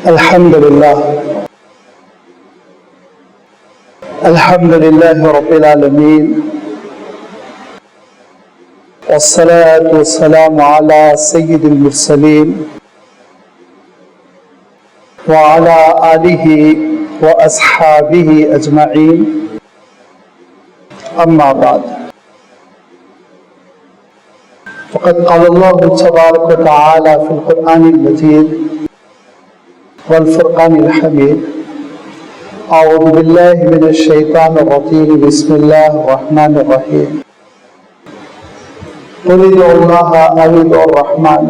الحمد لله رب العالمين، والصلاة والسلام على سيد المرسلين وعلى آله وأصحابه أجمعين، أما بعد، فقد قال الله تبارك وتعالى في القرآن المجيد والفرقان الحميد: أعوذ بالله من الشيطان الرجيم، بسم الله الرحمن الرحيم، قل ادعوا الله أو ادعوا الرحمن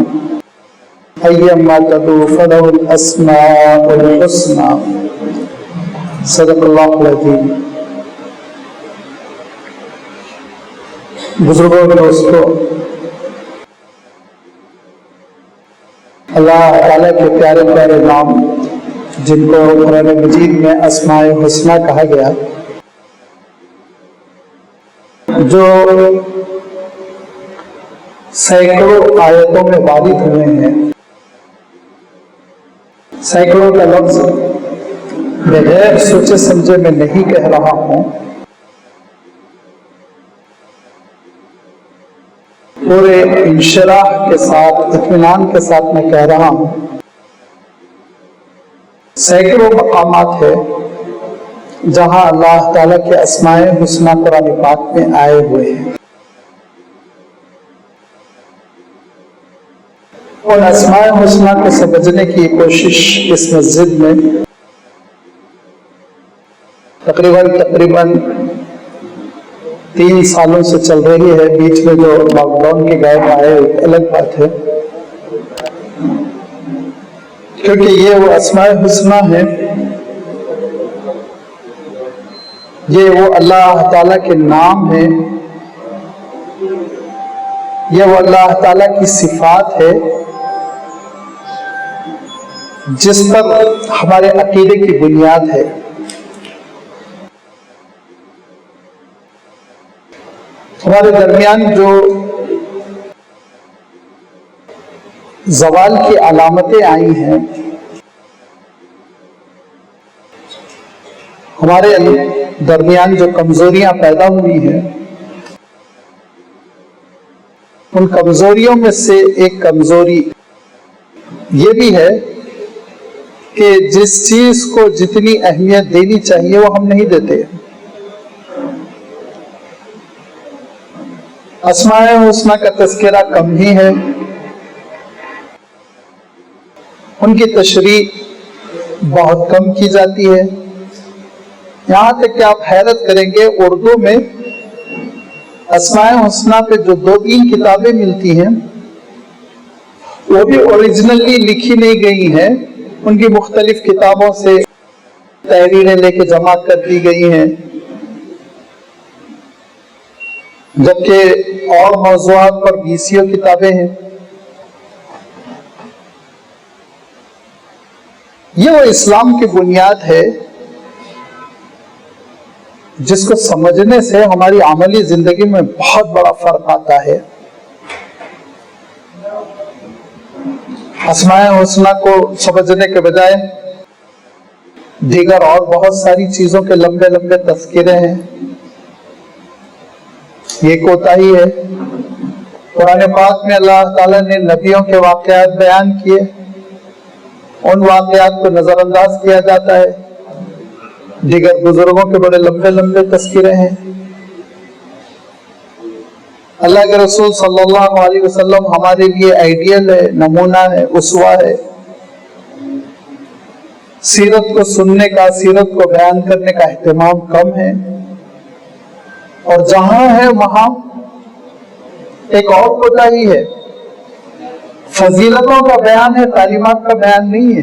أيما تدعوا فله الأسماء الحسنى، صدق الله العظيم۔ بزرگوں دوستو، اللہ تعالیٰ کے پیارے پیارے نام جن کو قرآن مجید میں اسماء حسنہ کہا گیا، جو سینکڑوں آیتوں میں وارد ہوئے ہیں، سینکڑوں کا لفظ بغیر سوچے سمجھے میں نہیں کہہ رہا ہوں، پورے انشراح کے ساتھ، اطمینان کے ساتھ میں کہہ رہا ہوں۔ سینکڑوں مقامات ہے جہاں اللہ تعالیٰ کے اسماء حسنہ قرآن پاک میں آئے ہوئے ہیں۔ اور اسماء حسنہ کو سمجھنے کی کوشش اس مسجد میں تقریباً 3 سالوں سے چل رہی ہے۔ بیچ میں جو لاک ڈاؤن کے غائب آئے الگ بات ہے، کیونکہ یہ وہ اسماء حسنہ ہے، یہ وہ اللہ تعالیٰ کے نام ہے، یہ وہ اللہ تعالیٰ کی صفات ہے جس پر ہمارے عقیدے کی بنیاد ہے۔ ہمارے درمیان جو زوال کی علامتیں آئی ہیں، ہمارے درمیان جو کمزوریاں پیدا ہوئی ہیں، ان کمزوریوں میں سے ایک کمزوری یہ بھی ہے کہ جس چیز کو جتنی اہمیت دینی چاہیے وہ ہم نہیں دیتے۔ اسماء حسنہ کا تذکرہ کم ہی ہے، ان کی تشریح بہت کم کی جاتی ہے، یہاں تک کہ آپ حیرت کریں گے اردو میں اسماء حسنہ پہ جو 2-3 کتابیں ملتی ہیں وہ بھی اوریجنلی لکھی نہیں گئی ہیں، ان کی مختلف کتابوں سے تحریریں لے کے جمع کر دی گئی ہیں، جبکہ اور موضوعات پر 20 کتابیں ہیں۔ یہ وہ اسلام کی بنیاد ہے جس کو سمجھنے سے ہماری عملی زندگی میں بہت بڑا فرق آتا ہے۔ اسماء حسنہ کو سمجھنے کے بجائے دیگر اور بہت ساری چیزوں کے لمبے لمبے تذکرے ہیں، یہ کوتاہی ہے۔ قرآن پاک میں اللہ تعالیٰ نے نبیوں کے واقعات بیان کیے، ان واقعات کو نظر انداز کیا جاتا ہے۔ دیگر بزرگوں کے بڑے لمبے لمبے تذکرے ہیں۔ اللہ کے رسول صلی اللہ علیہ وسلم ہمارے لیے آئیڈیل ہے، نمونہ ہے، اسوہ ہے۔ سیرت کو سننے کا، سیرت کو بیان کرنے کا اہتمام کم ہے، اور جہاں ہے وہاں ایک اور کوتاہی ہے، فضیلتوں کا بیان ہے، تعلیمات کا بیان نہیں ہے۔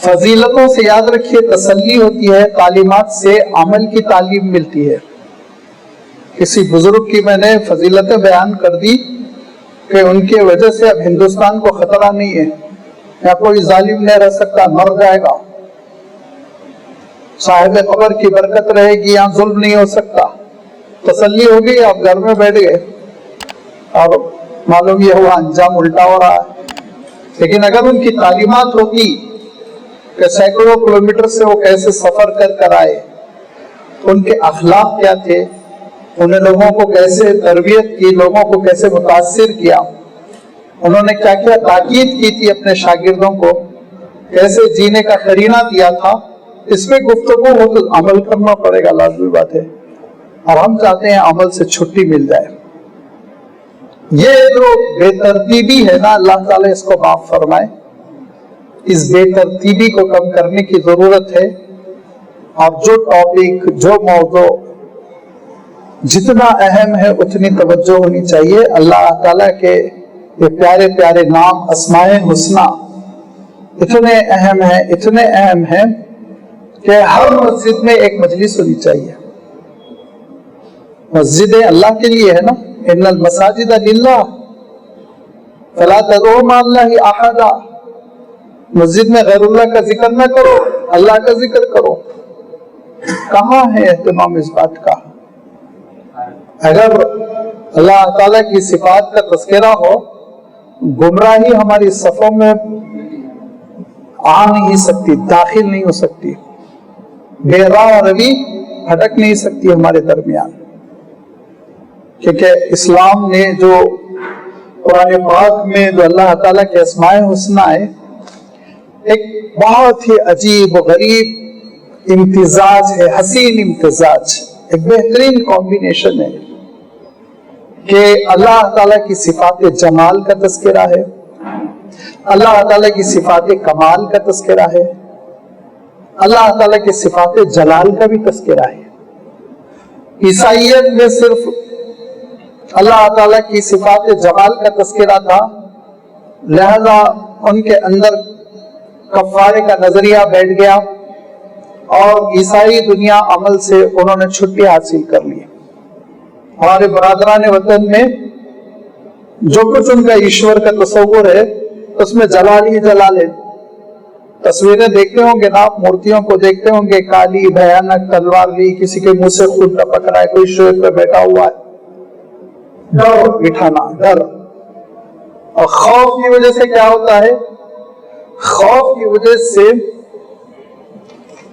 فضیلتوں سے یاد رکھیے تسلی ہوتی ہے، تعلیمات سے عمل کی تعلیم ملتی ہے۔ کسی بزرگ کی میں نے فضیلتیں بیان کر دی کہ ان کی وجہ سے اب ہندوستان کو خطرہ نہیں ہے، یا کوئی ظالم نہیں رہ سکتا، مر جائے گا، صاحب قبر کی برکت رہے گی، یہاں ظلم نہیں ہو سکتا، تسلی ہو گئی، آپ گھر میں بیٹھ گئے اور معلوم یہ ہوا انجام الٹا ہو رہا ہے۔ لیکن اگر ان کی تعلیمات ہوتی کہ سینکڑوں کلومیٹر سے وہ کیسے سفر کر آئے، ان کے اخلاق کیا تھے، انہیں لوگوں کو کیسے تربیت کی، لوگوں کو کیسے متاثر کیا، انہوں نے کیا کیا تاکید کی تھی اپنے شاگردوں کو، کیسے جینے کا قرینہ دیا تھا، اس میں گفتگو ہو تو عمل کرنا پڑے گا، لازمی بات ہے۔ اور ہم چاہتے ہیں عمل سے چھٹی مل جائے۔ یہ جو بے ترتیبی ہے نا، اللہ تعالیٰ اس کو معاف فرمائے، اس بے ترتیبی کو کم کرنے کی ضرورت ہے۔ اور جو ٹاپک، جو موضوع جتنا اہم ہے اتنی توجہ ہونی چاہیے۔ اللہ تعالیٰ کے یہ پیارے پیارے نام اسماء حسنی اتنے اہم ہیں، اتنے اہم ہیں کہ ہر مسجد میں ایک مجلس ہونی چاہیے۔ مسجدیں اللہ کے لیے ہے نا، ان المساجد للہ فلا تدعوا مع اللہ احدا۔ مسجد میں غیر اللہ کا ذکر نہ کرو، اللہ کا ذکر کرو۔ کہاں ہے اہتمام اس بات کا؟ اگر اللہ تعالیٰ کی صفات کا تذکرہ ہو، گمراہی ہماری صفوں میں آ نہیں سکتی، داخل نہیں ہو سکتی، بے راہ روی بھٹک نہیں سکتی ہمارے درمیان، کیونکہ اسلام نے جو قرآن پاک میں جو اللہ تعالیٰ کے اسماء حسنی ہے، ایک بہت ہی عجیب و غریب امتزاج ہے، حسین امتزاج، ایک بہترین کمبینیشن ہے کہ اللہ تعالیٰ کی صفات جمال کا تذکرہ ہے، اللہ تعالیٰ کی صفات کمال کا تذکرہ ہے، اللہ تعالیٰ کی صفات جلال کا بھی تذکرہ ہے۔ عیسائیت میں صرف اللہ تعالیٰ کی صفات جمال کا تذکرہ تھا، لہذا ان کے اندر کفارے کا نظریہ بیٹھ گیا اور عیسائی دنیا عمل سے انہوں نے چھٹی حاصل کر لی۔ ہمارے برادران وطن میں جو کچھ ان کا ایشور کا تصور ہے اس میں جلال ہی جلال ہے۔ تصویریں دیکھتے ہوں گے نا، مورتیوں کو دیکھتے ہوں گے، کالی بھیانک تلوار لی، کسی کے منہ سے خون ٹپک رہا ہے، کوئی شیر پہ بیٹھا ہوا ہے، ڈر بٹھانا، ڈر۔ اور خوف کی وجہ سے کیا ہوتا ہے؟ خوف کی وجہ سے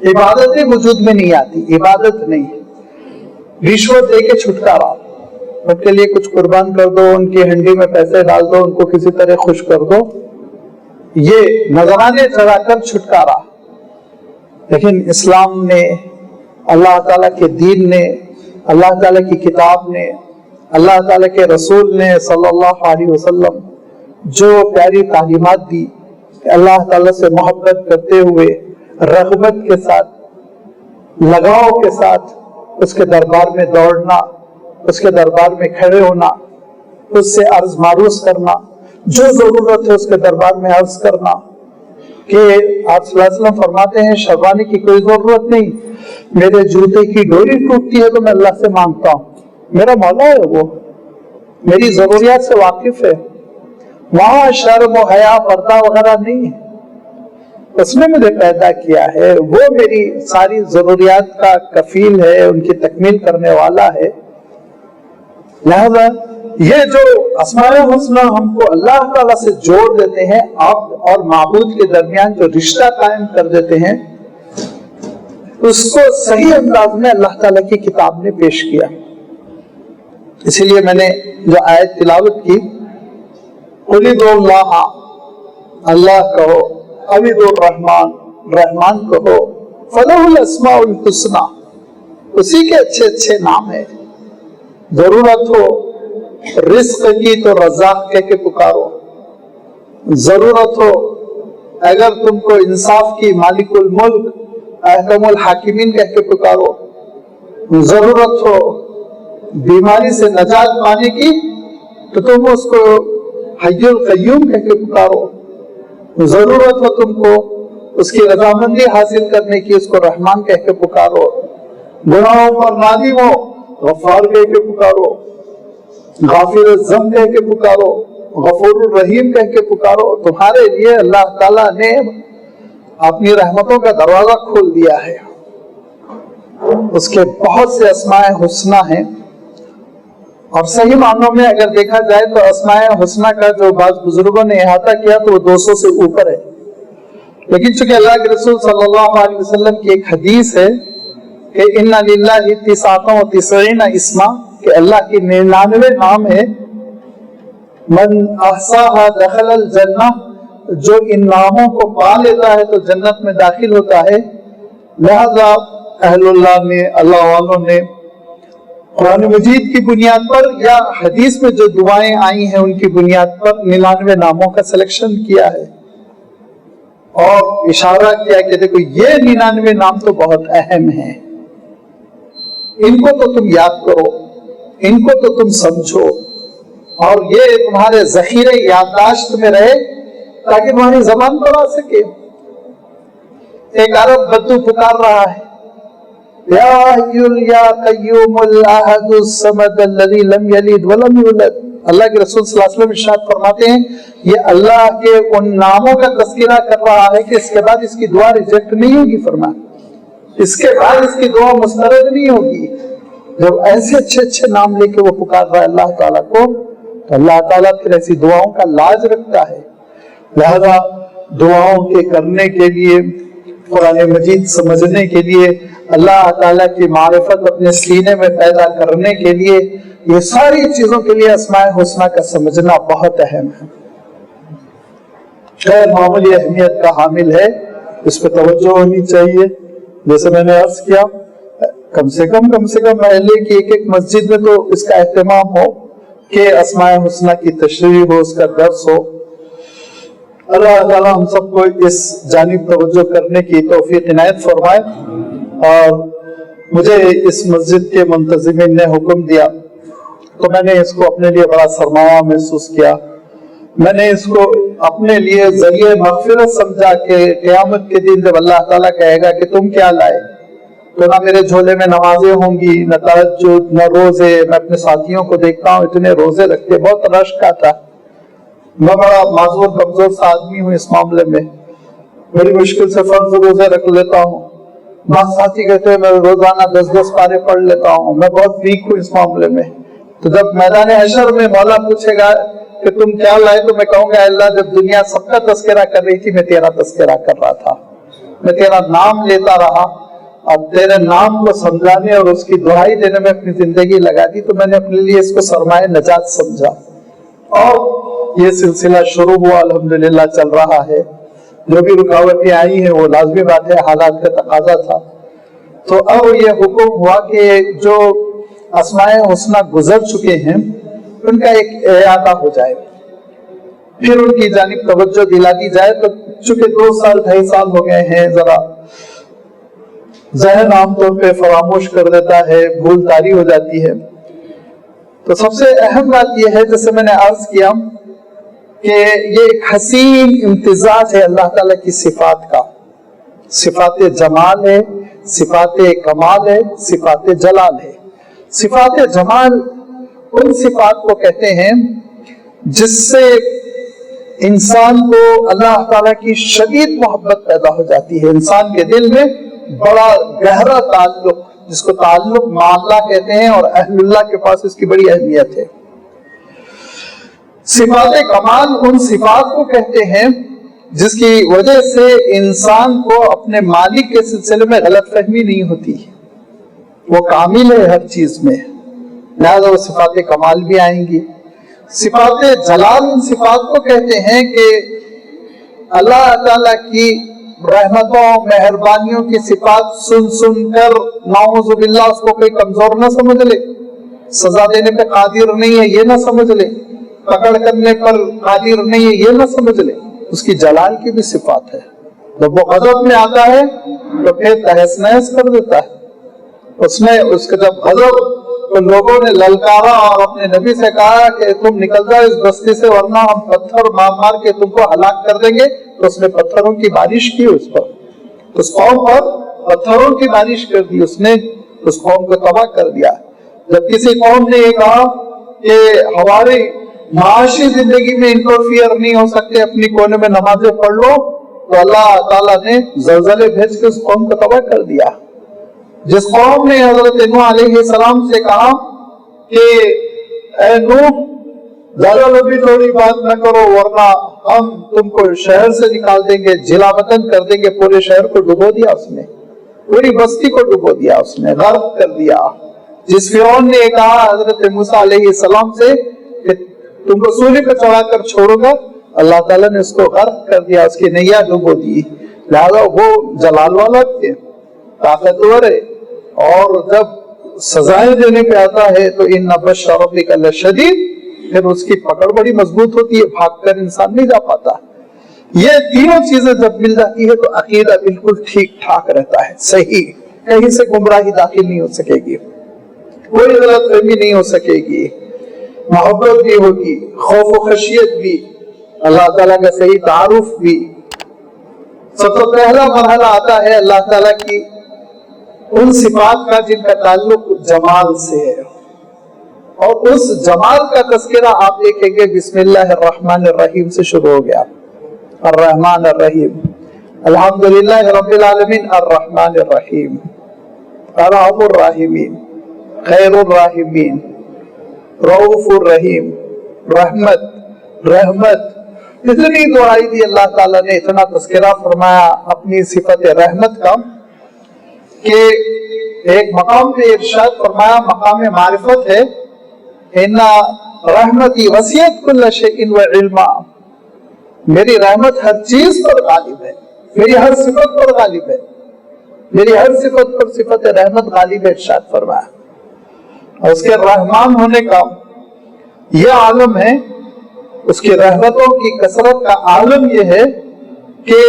عبادتیں وجود میں نہیں آتی، عبادت نہیں، رشوت دے کے چھٹکارا، ان کے لیے کچھ قربان کر دو، ان کی ہنڈی میں پیسے ڈال دو، ان کو کسی طرح خوش کر دو، یہ نذرانے چڑھا کر چھٹکارا۔ لیکن اسلام نے، اللہ تعالیٰ کے دین نے، اللہ تعالیٰ کی کتاب نے، اللہ تعالیٰ کے رسول نے صلی اللہ علیہ وسلم جو پیاری تعلیمات دی کہ اللہ تعالیٰ سے محبت کرتے ہوئے رغبت کے ساتھ، لگاؤ کے ساتھ اس کے دربار میں دوڑنا، اس کے دربار میں کھڑے ہونا، اس سے عرض معروض کرنا، جو ضرورت ہے اس کے دربار میں عرض کرنا، کہ آپ صلی اللہ علیہ وسلم فرماتے ہیں شرمانے کی کوئی ضرورت نہیں، میرے جوتے کی ڈوری ٹوٹتی ہے تو میں اللہ سے مانگتا ہوں، میرا مولا ہے، وہ میری ضروریات سے واقف ہے، وہاں شرم و حیا پردہ وغیرہ نہیں ہے، اس نے مجھے پیدا کیا ہے، وہ میری ساری ضروریات کا کفیل ہے، ان کی تکمیل کرنے والا ہے۔ لہذا یہ جو اسماء الحسنی ہم کو اللہ تعالیٰ سے جوڑ دیتے ہیں، عبد اور معبود کے درمیان جو رشتہ قائم کر دیتے ہیں، اس کو صحیح انداز میں اللہ تعالیٰ کی کتاب نے پیش کیا۔ اسی لیے میں نے جو آیت تلاوت کی، قُلِ ادعُوا اللَّهَ، اللہ کہو، اب ادعُوا الرحمن، رحمان کہو، فَلَهُ الْأَسْمَاءُ الْحُسْنَى، اسی کے اچھے اچھے نام ہیں۔ ضرورت ہو رزق کی تو رزاق کہہ کے پکارو، ضرورت ہو اگر تم کو انصاف کی مالک الملک احکم الحاکمین کہہ کے پکارو، ضرورت ہو بیماری سے نجات پانے کی تو تم اس کو حی القیوم کہہ کے پکارو، ضرورت ہو تم کو اس کی رضامندی حاصل کرنے کی، اس کو رحمان کہہ کے پکارو، گناہوں پر نادم ہو غفار کہہ کے پکارو، غافر الذنب کہہ کے پکارو، غفور الرحیم کہہ کے پکارو، تمہارے لیے اللہ تعالیٰ نے اپنی رحمتوں کا دروازہ کھول دیا ہے۔ اس کے بہت سے اسماء حسنی ہیں اور صحیح معنوں میں اگر دیکھا جائے تو اسماء حسنہ کا جو بعض بزرگوں نے احاطہ کیا تو وہ 200 سے اوپر ہے، لیکن چونکہ اللہ کے رسول صلی اللہ علیہ وسلم کی ایک حدیث ہے کہ ان للہ 99 اسما، کہ اللہ کی 99 نام ہے، من احصاها دخل الجنہ، جو ان ناموں کو پا لیتا ہے تو جنت میں داخل ہوتا ہے۔ لہذا اہل اللہ نے، اللہ والوں نے قرآن مجید کی بنیاد پر یا حدیث میں جو دعائیں آئی ہیں ان کی بنیاد پر 99 ناموں کا سلیکشن کیا ہے اور اشارہ کیا کہ دیکھو یہ 99 نام تو بہت اہم ہیں، ان کو تو تم یاد کرو، ان کو تو تم سمجھو، اور یہ تمہارے ذخیرے یادداشت میں رہے تاکہ تمہاری زبان پر آ سکے۔ ایک عرب بدو پکار رہا ہے، یا حی یا قیوم الاحد الصمد الذی لم یلد ولم یولد۔ اللہ کے رسول صلی اللہ علیہ وسلم ارشاد فرماتے ہیں یہ اللہ کے ان ناموں کا تذکرہ کر رہا ہے کہ اس کے بعد اس کی دعا ریجیکٹ نہیں ہوگی، فرمایا اس کے بعد اس کی دعا مسترد نہیں ہوگی۔ جب ایسے اچھے نام لے کے وہ پکار رہا ہے اللہ تعالیٰ کو، تو اللہ تعالیٰ پھر ایسی دعاؤں کا لاج رکھتا ہے۔ لہذا دعاؤں کے کرنے کے لیے، قرآن مجید سمجھنے کے لیے، اللہ تعالیٰ کی معرفت اپنے سینے میں پیدا کرنے کے لیے، یہ ساری چیزوں کے لیے اسماء حسنہ کا سمجھنا بہت اہم ہے، غیر معمولی اہمیت کا حامل ہے، اس پہ توجہ ہونی چاہیے۔ جیسے میں نے عرض کیا کم سے کم محلے کی ایک مسجد میں تو اس کا اہتمام ہو کہ اسماء حسنہ کی تشریح ہو، اس کا درس ہو۔ اللہ تعالیٰ ہم سب کو اس جانب توجہ کرنے کی توفیق عنایت فرمائے۔ اور مجھے اس مسجد کے منتظمین نے حکم دیا تو میں نے اس کو اپنے لیے بڑا سرمایہ محسوس کیا، میں نے اس کو اپنے لیے ذریعہ مغفرت سمجھا کہ قیامت کے دن جب اللہ تعالیٰ کہے گا کہ تم کیا لائے، تو نہ میرے جھولے میں نمازیں ہوں گی، نہ تہجد، نہ روزے۔ میں اپنے ساتھیوں کو دیکھتا ہوں اتنے روزے رکھتے، بہت رشک آتا۔ میں بڑا معذور کمزور سا آدمی ہوں اس معاملے میں، بڑی مشکل سے فرض روزے رکھ لیتا ہوں۔ بعض ساتھی کہتے ہیں میں روزانہ 10 پارے پڑھ لیتا ہوں، میں بہت ویک ہوں اس معاملے میں۔ تو جب میدان حشر میں مولا پوچھے گا کہ تم کیا لائے، تو میں کہوں گا اللہ جب دنیا سب کا تذکرہ کر رہی تھی میں تیرا تذکرہ کر رہا تھا، میں تیرا نام لیتا رہا، اب تیرے نام کو سمجھانے اور اس کی دہائی دینے میں اپنی زندگی لگا دی، تو میں نے اپنے لیے اس کو سرمایہ نجات سمجھا، اور یہ سلسلہ شروع ہوا، الحمدللہ چل رہا ہے۔ جو بھی رکاوٹیں آئی ہیں وہ لازمی بات ہے، حالات کا تقاضا تھا۔ تو اب یہ حکم ہوا کہ جو اسماء حسنہ گزر چکے ہیں ان کا ایک احاطہ ہو جائے، پھر ان کی جانب توجہ دلا دی جائے۔ تو چونکہ 2 سال 2.5 سال ہو گئے ہیں، ذرا ذہن عام طور پہ فراموش کر دیتا ہے، بھول طاری ہو جاتی ہے۔ تو سب سے اہم بات یہ ہے جیسے میں نے عرض کیا کہ یہ ایک حسین امتزاج ہے اللہ تعالیٰ کی صفات کا، صفات جمال ہے، صفات کمال ہے، صفات جلال ہے۔ صفات جمال ان صفات کو کہتے ہیں جس سے انسان کو اللہ تعالیٰ کی شدید محبت پیدا ہو جاتی ہے، انسان کے دل میں بڑا گہرا تعلق، جس کو تعلق مع اللہ کہتے ہیں، اور اہل اللہ کے پاس اس کی بڑی اہمیت ہے۔ صفات کمال ان صفات کو کہتے ہیں جس کی وجہ سے انسان کو اپنے مالک کے سلسلے میں غلط فہمی نہیں ہوتی، وہ کامل ہے ہر چیز میں، لہذا وہ صفات کمال بھی آئیں گی۔ صفات جلال ان صفات کو کہتے ہیں کہ اللہ تعالیٰ کی رحمتوں مہربانیوں کی صفات سن کر نعوذ باللہ اس کو کوئی کمزور نہ سمجھ لے، سزا دینے پہ قادر نہیں ہے یہ نہ سمجھ لے، پکڑ کرنے پر قادر نہیں ہے یہ نہ سمجھ لے۔ اس کی جلال کی بھی صفات ہے، جب وہ غضب میں آتا ہے تو پھر تہس نہس کر دیتا ہے۔ اس کا جب غضب تو لوگوں نے للکارا اور اپنے نبی سے کہا کہ تم نکل جاؤ اس بستی سے ورنہ ہم پتھر مار کے تم کو ہلاک کر دیں گے، تو اس نے پتھروں کی بارش کی اس پر، اس قوم پر پتھروں کی بارش کر دی، اس نے اس قوم کو تباہ کر دیا۔ جب کسی قوم نے یہ کہا کہ ہماری معاشی زندگی میں انٹرفیئر نہیں ہو سکتے، اپنی کونے میں نمازیں پڑھ لو، تو اللہ تعالیٰ نے زلزلے بھیج کے اس قوم کو تباہ کر دیا۔ جس قوم نے حضرت نوح علیہ السلام سے کہا کہ اے نوح زیادہ لمبی تھوڑی بات نہ کرو ورنہ ہم تم کو شہر سے نکال دیں گے، جلا وطن کر دیں گے۔ پورے شہر کو ڈبو دیا اس نے، پوری بستی کو ڈبو دیا اس نے، غرق کر دیا۔ جس فرعون نے کہا حضرت موسیٰ علیہ السلام سے کہ تم کو سولی پہ چڑھا کر چھوڑوں گا، اللہ تعالیٰ نے اس کو غرق کر دیا، اس کی نیا ڈبو دی۔ لہذا وہ جلال والا ہے، طاقتور ہے، اور جب سزائیں دینے پہ آتا ہے تو ان بطش ربک لشدید، پھر اس کی پکڑ بڑی مضبوط ہوتی ہے، بھاگ کر انسان نہیں جا پاتا۔ یہ تینوں چیزیں جب مل جاتی ہے تو عقیدہ بالکل ٹھیک ٹھاک رہتا ہے، صحیح، کہیں سے گمراہی داخل نہیں ہو سکے گی، کوئی غلط فہمی نہیں ہو سکے گی، محبت بھی ہوگی، خوف و خشیت بھی، اللہ تعالیٰ کا صحیح تعارف بھی۔ سب سے پہلا مرحلہ آتا ہے اللہ تعالیٰ کی ان صفات کا جن کا تعلق جمال سے ہے، اور اس جمال کا تذکرہ آپ دیکھیں گے بسم اللہ الرحمن الرحیم سے شروع ہو گیا۔ الرحمن الرحیم، الحمدللہ رب العالمین الرحمن الرحیم، ارحم الراحمین، خیر الراحمین، رؤوف الرحیم، رحمت، اتنی دعائی دی اللہ تعالیٰ نے، اتنا تذکرہ فرمایا اپنی صفت رحمت کا کہ ایک مقام پہ ارشاد فرمایا، مقام معرفت ہے، ان رحمتی وسعت کل شیء وعلما، میری رحمت ہر چیز پر غالب ہے، میری ہر صفت پر غالب ہے، میری ہر صفت پر صفت رحمت غالب ہے، ارشاد فرمایا۔ اور اس کے رحمان ہونے کا یہ عالم ہے، اس کی رحمتوں کی کثرت کا عالم یہ ہے کہ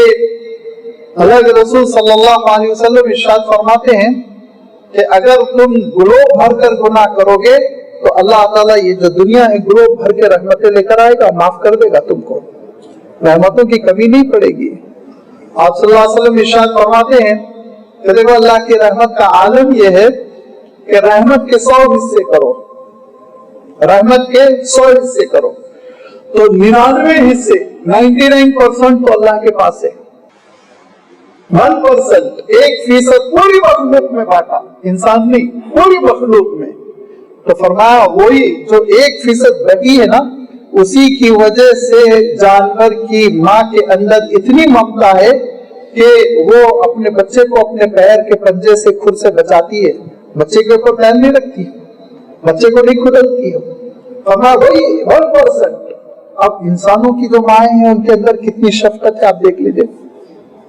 اللہ کے رسول صلی اللہ علیہ وسلم ارشاد فرماتے ہیں کہ اگر تم گلوب بھر کر گناہ کرو گے تو اللہ تعالیٰ یہ جو دنیا ہے گلوب بھر کے رحمتیں لے کر آئے گا، معاف کر دے گا تم کو، رحمتوں کی کمی نہیں پڑے گی۔ آپ صلی اللہ علیہ وسلم ارشاد فرماتے ہیں کہ دیکھو اللہ کی رحمت کا عالم یہ ہے کہ رحمت کے 100 حصے کرو، رحمت کے 100 حصے کرو تو 99 حصے 99% تو اللہ کے پاس ہے، 1% 1% پوری مخلوق میں بانٹا، انسان نہیں، پوری مخلوق میں۔ تو فرمایا وہی جو 1% بقی ہے نا، اسی کی وجہ سے جانور کی ماں کے اندر اتنی ممتا ہے کہ وہ اپنے بچے کو اپنے پیر کے پنجے سے خود سے بچاتی ہے، بچے کے اوپر پیر نہیں رکھتی، بچے کو نہیں کھدلتی ہے۔ فرمایا وہی 1%۔ اب انسانوں کی جو مائیں ہیں ان کے اندر کتنی شفقت ہے آپ دیکھ لیجئے،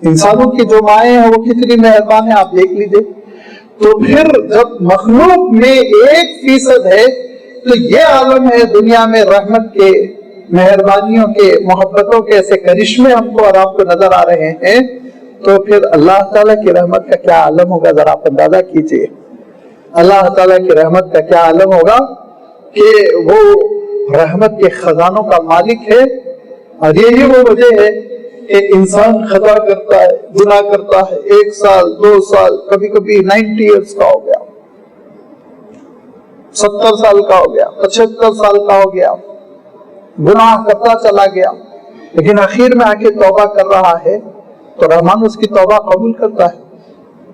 انسانوں کی جو مائیں ہیں وہ کتنی مہربان ہیں آپ دیکھ لیجئے۔ تو پھر جب مخلوق میں 1% ہے تو یہ عالم ہے دنیا میں رحمت کے، مہربانیوں کے، محبتوں کے ایسے کرشمے ہم کو اور آپ کو نظر آ رہے ہیں، تو پھر اللہ تعالیٰ کی رحمت کا کیا عالم ہوگا، ذرا آپ اندازہ کیجئے۔ اللہ تعالیٰ کی رحمت کا کیا عالم ہوگا کہ وہ رحمت کے خزانوں کا مالک ہے، اور یہی وہ وجہ ہے کہ انسان خطا کرتا ہے، گناہ کرتا ہے، 1 سال 2 سال، کبھی کبھی 90 ایئرس کا ہو گیا، 70 سال کا ہو گیا، 75 سال کا ہو گیا، گناہ کرتا چلا گیا، لیکن آخر میں آ کے توبہ کر رہا ہے تو رحمان اس کی توبہ قبول کرتا ہے۔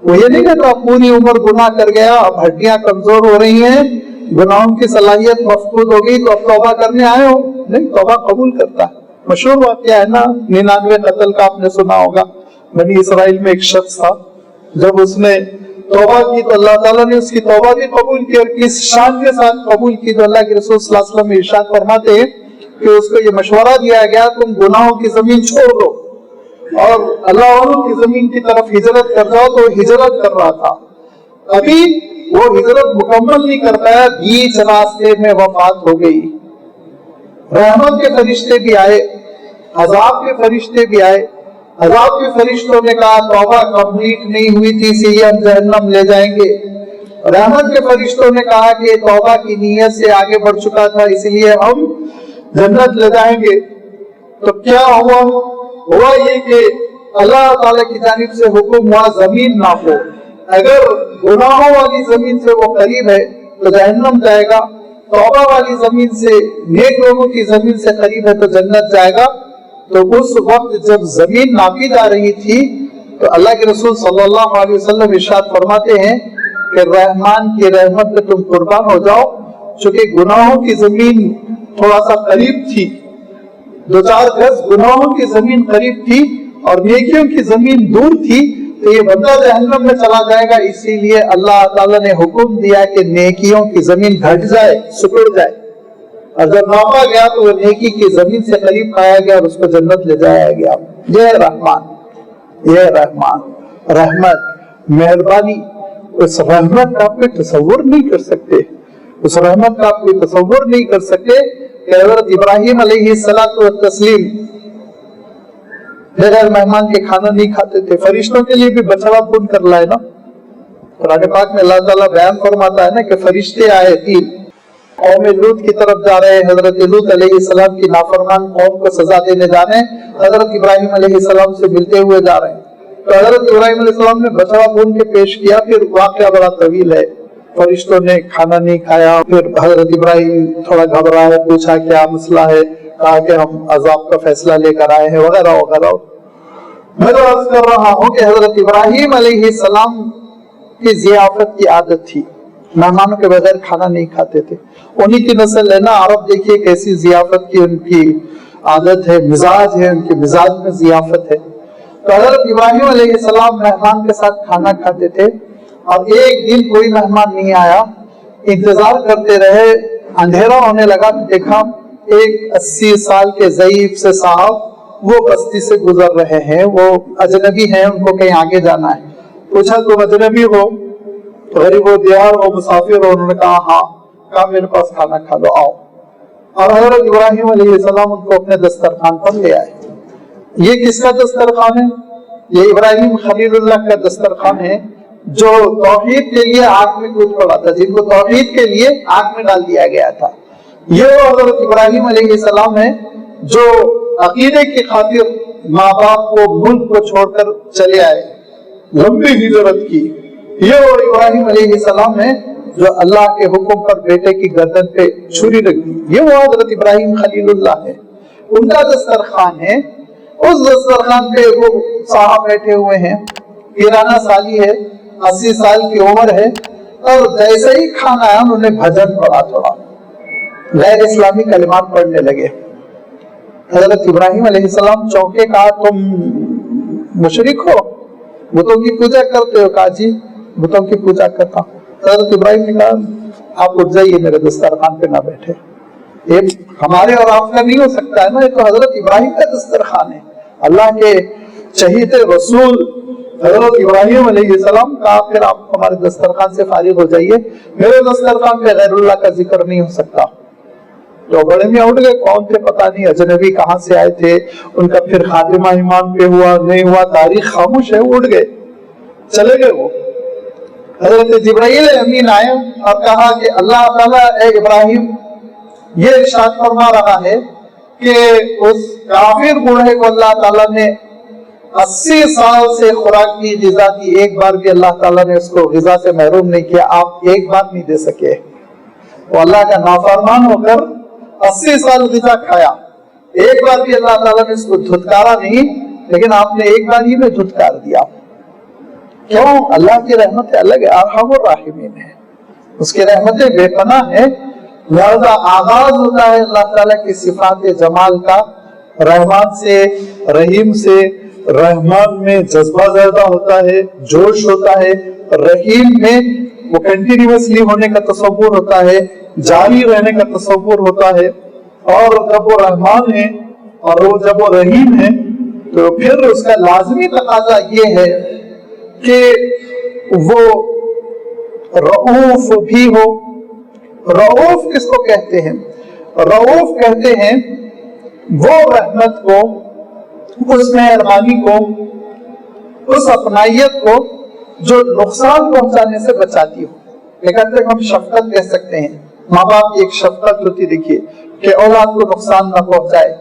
وہ یہ نہیں کہتا پوری عمر گناہ کر گیا، اب ہڈیاں کمزور ہو رہی ہیں، گناہوں کی صلاحیت مفقود ہو گئی تو اب توبہ کرنے آئے ہو، نہیں، توبہ قبول کرتا ہے۔ مشہور واقعہ ہے نا 99 قتل کا، آپ نے سنا ہوگا، بنی اسرائیل میں ایک شخص تھا، جب اس نے توبہ کی تو اللہ تعالیٰ نے اس کی توبہ بھی قبول کی، اور کس شان کے ساتھ قبول کی تو اللہ کے رسول صلی اللہ علیہ وسلم ارشاد فرماتے ہیں کہ اس کو یہ مشورہ دیا گیا تم گناہوں کی زمین چھوڑ دو اور اللہ والوں کی زمین کی طرف ہجرت کر جاؤ، تو ہجرت کر رہا تھا، ابھی وہ ہجرت مکمل نہیں کر پایا، بیچ راستے میں وفات ہو گئی۔ رحمت کے فرشتے بھی آئے، عذاب کے فرشتے بھی آئے، عذاب کے فرشتوں نے کہا توبہ کمپلیٹ نہیں ہوئی تھی اسی لیے ہم جہنم لے جائیں گے، رحمت کے فرشتوں نے کہا کہ توبہ کی نیت سے آگے بڑھ چکا تھا اسی لیے ہم جنت لے جائیں گے۔ تو کیا ہوا یہ کہ اللہ تعالیٰ کی جانب سے حکم ہوا زمین نہ ہو، اگر گناہوں والی زمین سے وہ قریب ہے تو جہنم جائے گا، توبہ والی زمین سے، نیک لوگوں کی زمین سے قریب ہے تو جنت جائے گا۔ تو اس وقت جب زمین ناپی جا رہی تھی تو اللہ کے رسول صلی اللہ علیہ وسلم ارشاد فرماتے ہیں کہ رحمان کی رحمت پہ تم قربان ہو جاؤ، چونکہ گناہوں کی زمین تھوڑا سا قریب تھی، 2-4 گز گناہوں کی زمین قریب تھی اور نیکیوں کی زمین دور تھی، تو یہ بندہ جہنم میں چلا جائے گا۔ اسی لیے اللہ تعالیٰ نے حکم دیا کہ نیکیوں کی زمین گھٹ جائے، سکڑ جائے، اور جب ناپا گیا تو وہ نیکی کی زمین سے قریب پایا گیا اور اس کو جنت لے جایا گیا۔ یہ رحمان، رحمت، مہربانی، اس رحمت کا آپ کوئی تصور نہیں کر سکتے، اس رحمت کا آپ کوئی تصور نہیں کر سکتے کہ حضرت ابراہیم علیہ السلام بغیر مہمان کے کھانا نہیں کھاتے تھے۔ فرشتوں کے لیے بھی بچڑا بن کر لائے نا۔ قرآن پاک میں اللہ تعالیٰ بیان فرماتا ہے نا کہ فرشتے آئے تھے، قوم لوط کی طرف جا رہے ہیں، حضرت لوط علیہ السلام کی نافرمان قوم کو سزا دینے جا رہے ہیں، حضرت ابراہیم علیہ السلام سے ملتے ہوئے جا رہے ہیں، تو حضرت ابراہیم علیہ السلام نے بچڑا بن کے پیش کیا۔ پھر واقعہ بڑا طویل ہے، فرشتوں نے کھانا نہیں کھایا، پھر حضرت ابراہیم تھوڑا گھبرائے، پوچھا کیا مسئلہ ہے، کہا کہ ہم عذاب کا فیصلہ لے کر آئے ہیں، وغیرہ وغیرہ۔ میں تو عرض کر رہا ہوں کہ حضرت ابراہیم علیہ السلام کی ضیافت کی عادت تھی، مہمانوں کے بغیر کھانا نہیں کھاتے تھے۔ انہی کی نسل ہے نا، عرب دیکھیے کیسی ضیافت کی ان کی عادت ہے، مزاج ہے، ان کے مزاج میں ضیافت ہے۔ تو حضرت ابراہیم علیہ السلام مہمان کے ساتھ کھانا کھاتے تھے، اور ایک دن کوئی مہمان نہیں آیا، انتظار کرتے رہے، اندھیرا ہونے لگا، دیکھا ایک 80 سال کے ضعیف سے صاحب وہ بستی سے گزر رہے ہیں، وہ اجنبی ہیں، ان کو کہیں آگے جانا ہے۔ پوچھا تم اجنبی ہو، غریب و دیار ہو، مسافر ہو؟ انہوں نے کہا ہاں۔ کہا میرے پاس کھانا کھا لو، آؤ۔ اور حضرت ابراہیم علیہ السلام ان کو اپنے دسترخوان پر لے آئے۔ یہ کس کا دسترخوان ہے؟ یہ ابراہیم خلیل اللہ کا دسترخوان ہے، جو توحید کے لیے آگ میں کود پڑا تھا، جن کو توحید کے لیے آگ میں ڈال دیا گیا تھا۔ یہ وہ حضرت ابراہیم علیہ السلام ہے جو عقیدے کی خاطر ماں باپ کو، ملک کو چھوڑ کر چلے آئے، لمبی ہجرت کی۔ یہ وہ ابراہیم علیہ السلام ہے جو اللہ کے حکم پر بیٹے کی گردن پہ چھری رکھ دی۔ یہ وہ حضرت ابراہیم خلیل اللہ ہے، ان کا دسترخوان ہے۔ اس دسترخوان پہ وہ صاحب بیٹھے ہوئے ہیں، پیرانہ سالی ہے، 80 سال کی عمر ہے، اور جیسے ہی کھانا آیا انہوں نے بھجن پڑھا، تھوڑا غیر اسلامی کلمات پڑھنے لگے۔ حضرت ابراہیم علیہ السلام چونکے، کہا تم مشرک ہو، بتوں کی پوجا کرتے ہو؟ کہا جی بتوں کی پوجا کرتا ہوں۔ حضرت ابراہیم نے کہا آپ اٹھ جائیے، میرے دسترخوان پہ نہ بیٹھے، یہ ہمارے اور آپ کا نہیں ہو سکتا ہے نا، یہ تو حضرت ابراہیم کا دسترخوان ہے، اللہ کے چہیتے رسول حضرت ابراہیم علیہ السلام کا۔ پھر آپ ہمارے دسترخوان سے فارغ ہو جائیے، میرے دسترخوان پہ غیر اللہ کا ذکر نہیں ہو سکتا۔ تو بڑے میاں اٹھ گئے، کون تھے پتہ نہیں، اجنبی کہاں سے آئے تھے، ان کا پھر خاتمہ ایمان پہ ہوا نہیں ہوا، تاریخ خاموش ہے، اٹھ گئے، چلے گئے۔ وہ حضرت جبرائیل امین آئے اور کہا کہ اللہ تعالیٰ اے ابراہیم یہ ارشاد فرما رہا ہے کہ اس کافر بوڑھے کو اللہ تعالیٰ نے 80 سال سے خوراک کی، غذا کی، ایک بار بھی اللہ تعالیٰ نے اس کو غذا سے محروم نہیں کیا، آپ ایک بار نہیں دے سکے۔ وہ اللہ کا نافرمان ہو کر 80 سال غذا کھایا، ایک بار بھی اللہ تعالیٰ نے اس کو دھتکارا نہیں، لیکن آپ نے ایک بار ہی میں دھتکار دیا۔ کیوں؟ اللہ کی رحمت الگ ہے، ارحم الراحمین ہے، اس کی رحمتیں بے پناہ ہے، لہذا آغاز ہوتا ہے اللہ تعالیٰ کی صفات جمال کا رحمان سے، رحیم سے۔ رحمان میں جذبہ زیادہ ہوتا ہے، جوش ہوتا ہے، رحیم میں وہ کنٹینیوسلی ہونے کا تصور ہوتا ہے، جاری رہنے کا تصور ہوتا ہے۔ اور جب وہ رحمان ہے اور وہ جب وہ رحیم ہے تو پھر اس کا لازمی تقاضا یہ ہے کہ وہ رؤوف بھی ہو۔ رؤوف کس کو کہتے ہیں؟ رؤوف کہتے ہیں وہ رحمت کو، اس مہربانی کو، اس اپنائیت کو جو نقصان پہنچانے سے بچاتی ہو۔ لیکن ہم شفقت کہہ سکتے ہیں، ماں باپ کی ایک شفقت ہوتی، دیکھیے کہ اولاد کو نقصان نہ پہنچائے،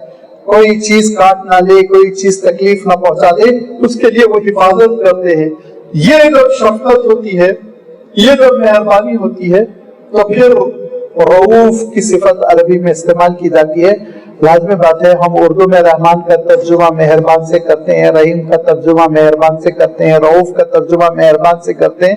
کوئی چیز کاٹ نہ لے، کوئی چیز تکلیف نہ پہنچا دے، اس کے لیے وہ حفاظت کرتے ہیں۔ یہ جب شفقت ہوتی ہے، یہ جب مہربانی ہوتی ہے، تو پھر رؤوف کی صفت عربی میں استعمال کی جاتی ہے۔ لازمی بات ہے، ہم اردو میں رحمان کا ترجمہ مہربان سے کرتے ہیں، رحیم کا ترجمہ مہربان سے کرتے ہیں، رؤوف کا ترجمہ مہربان سے کرتے ہیں،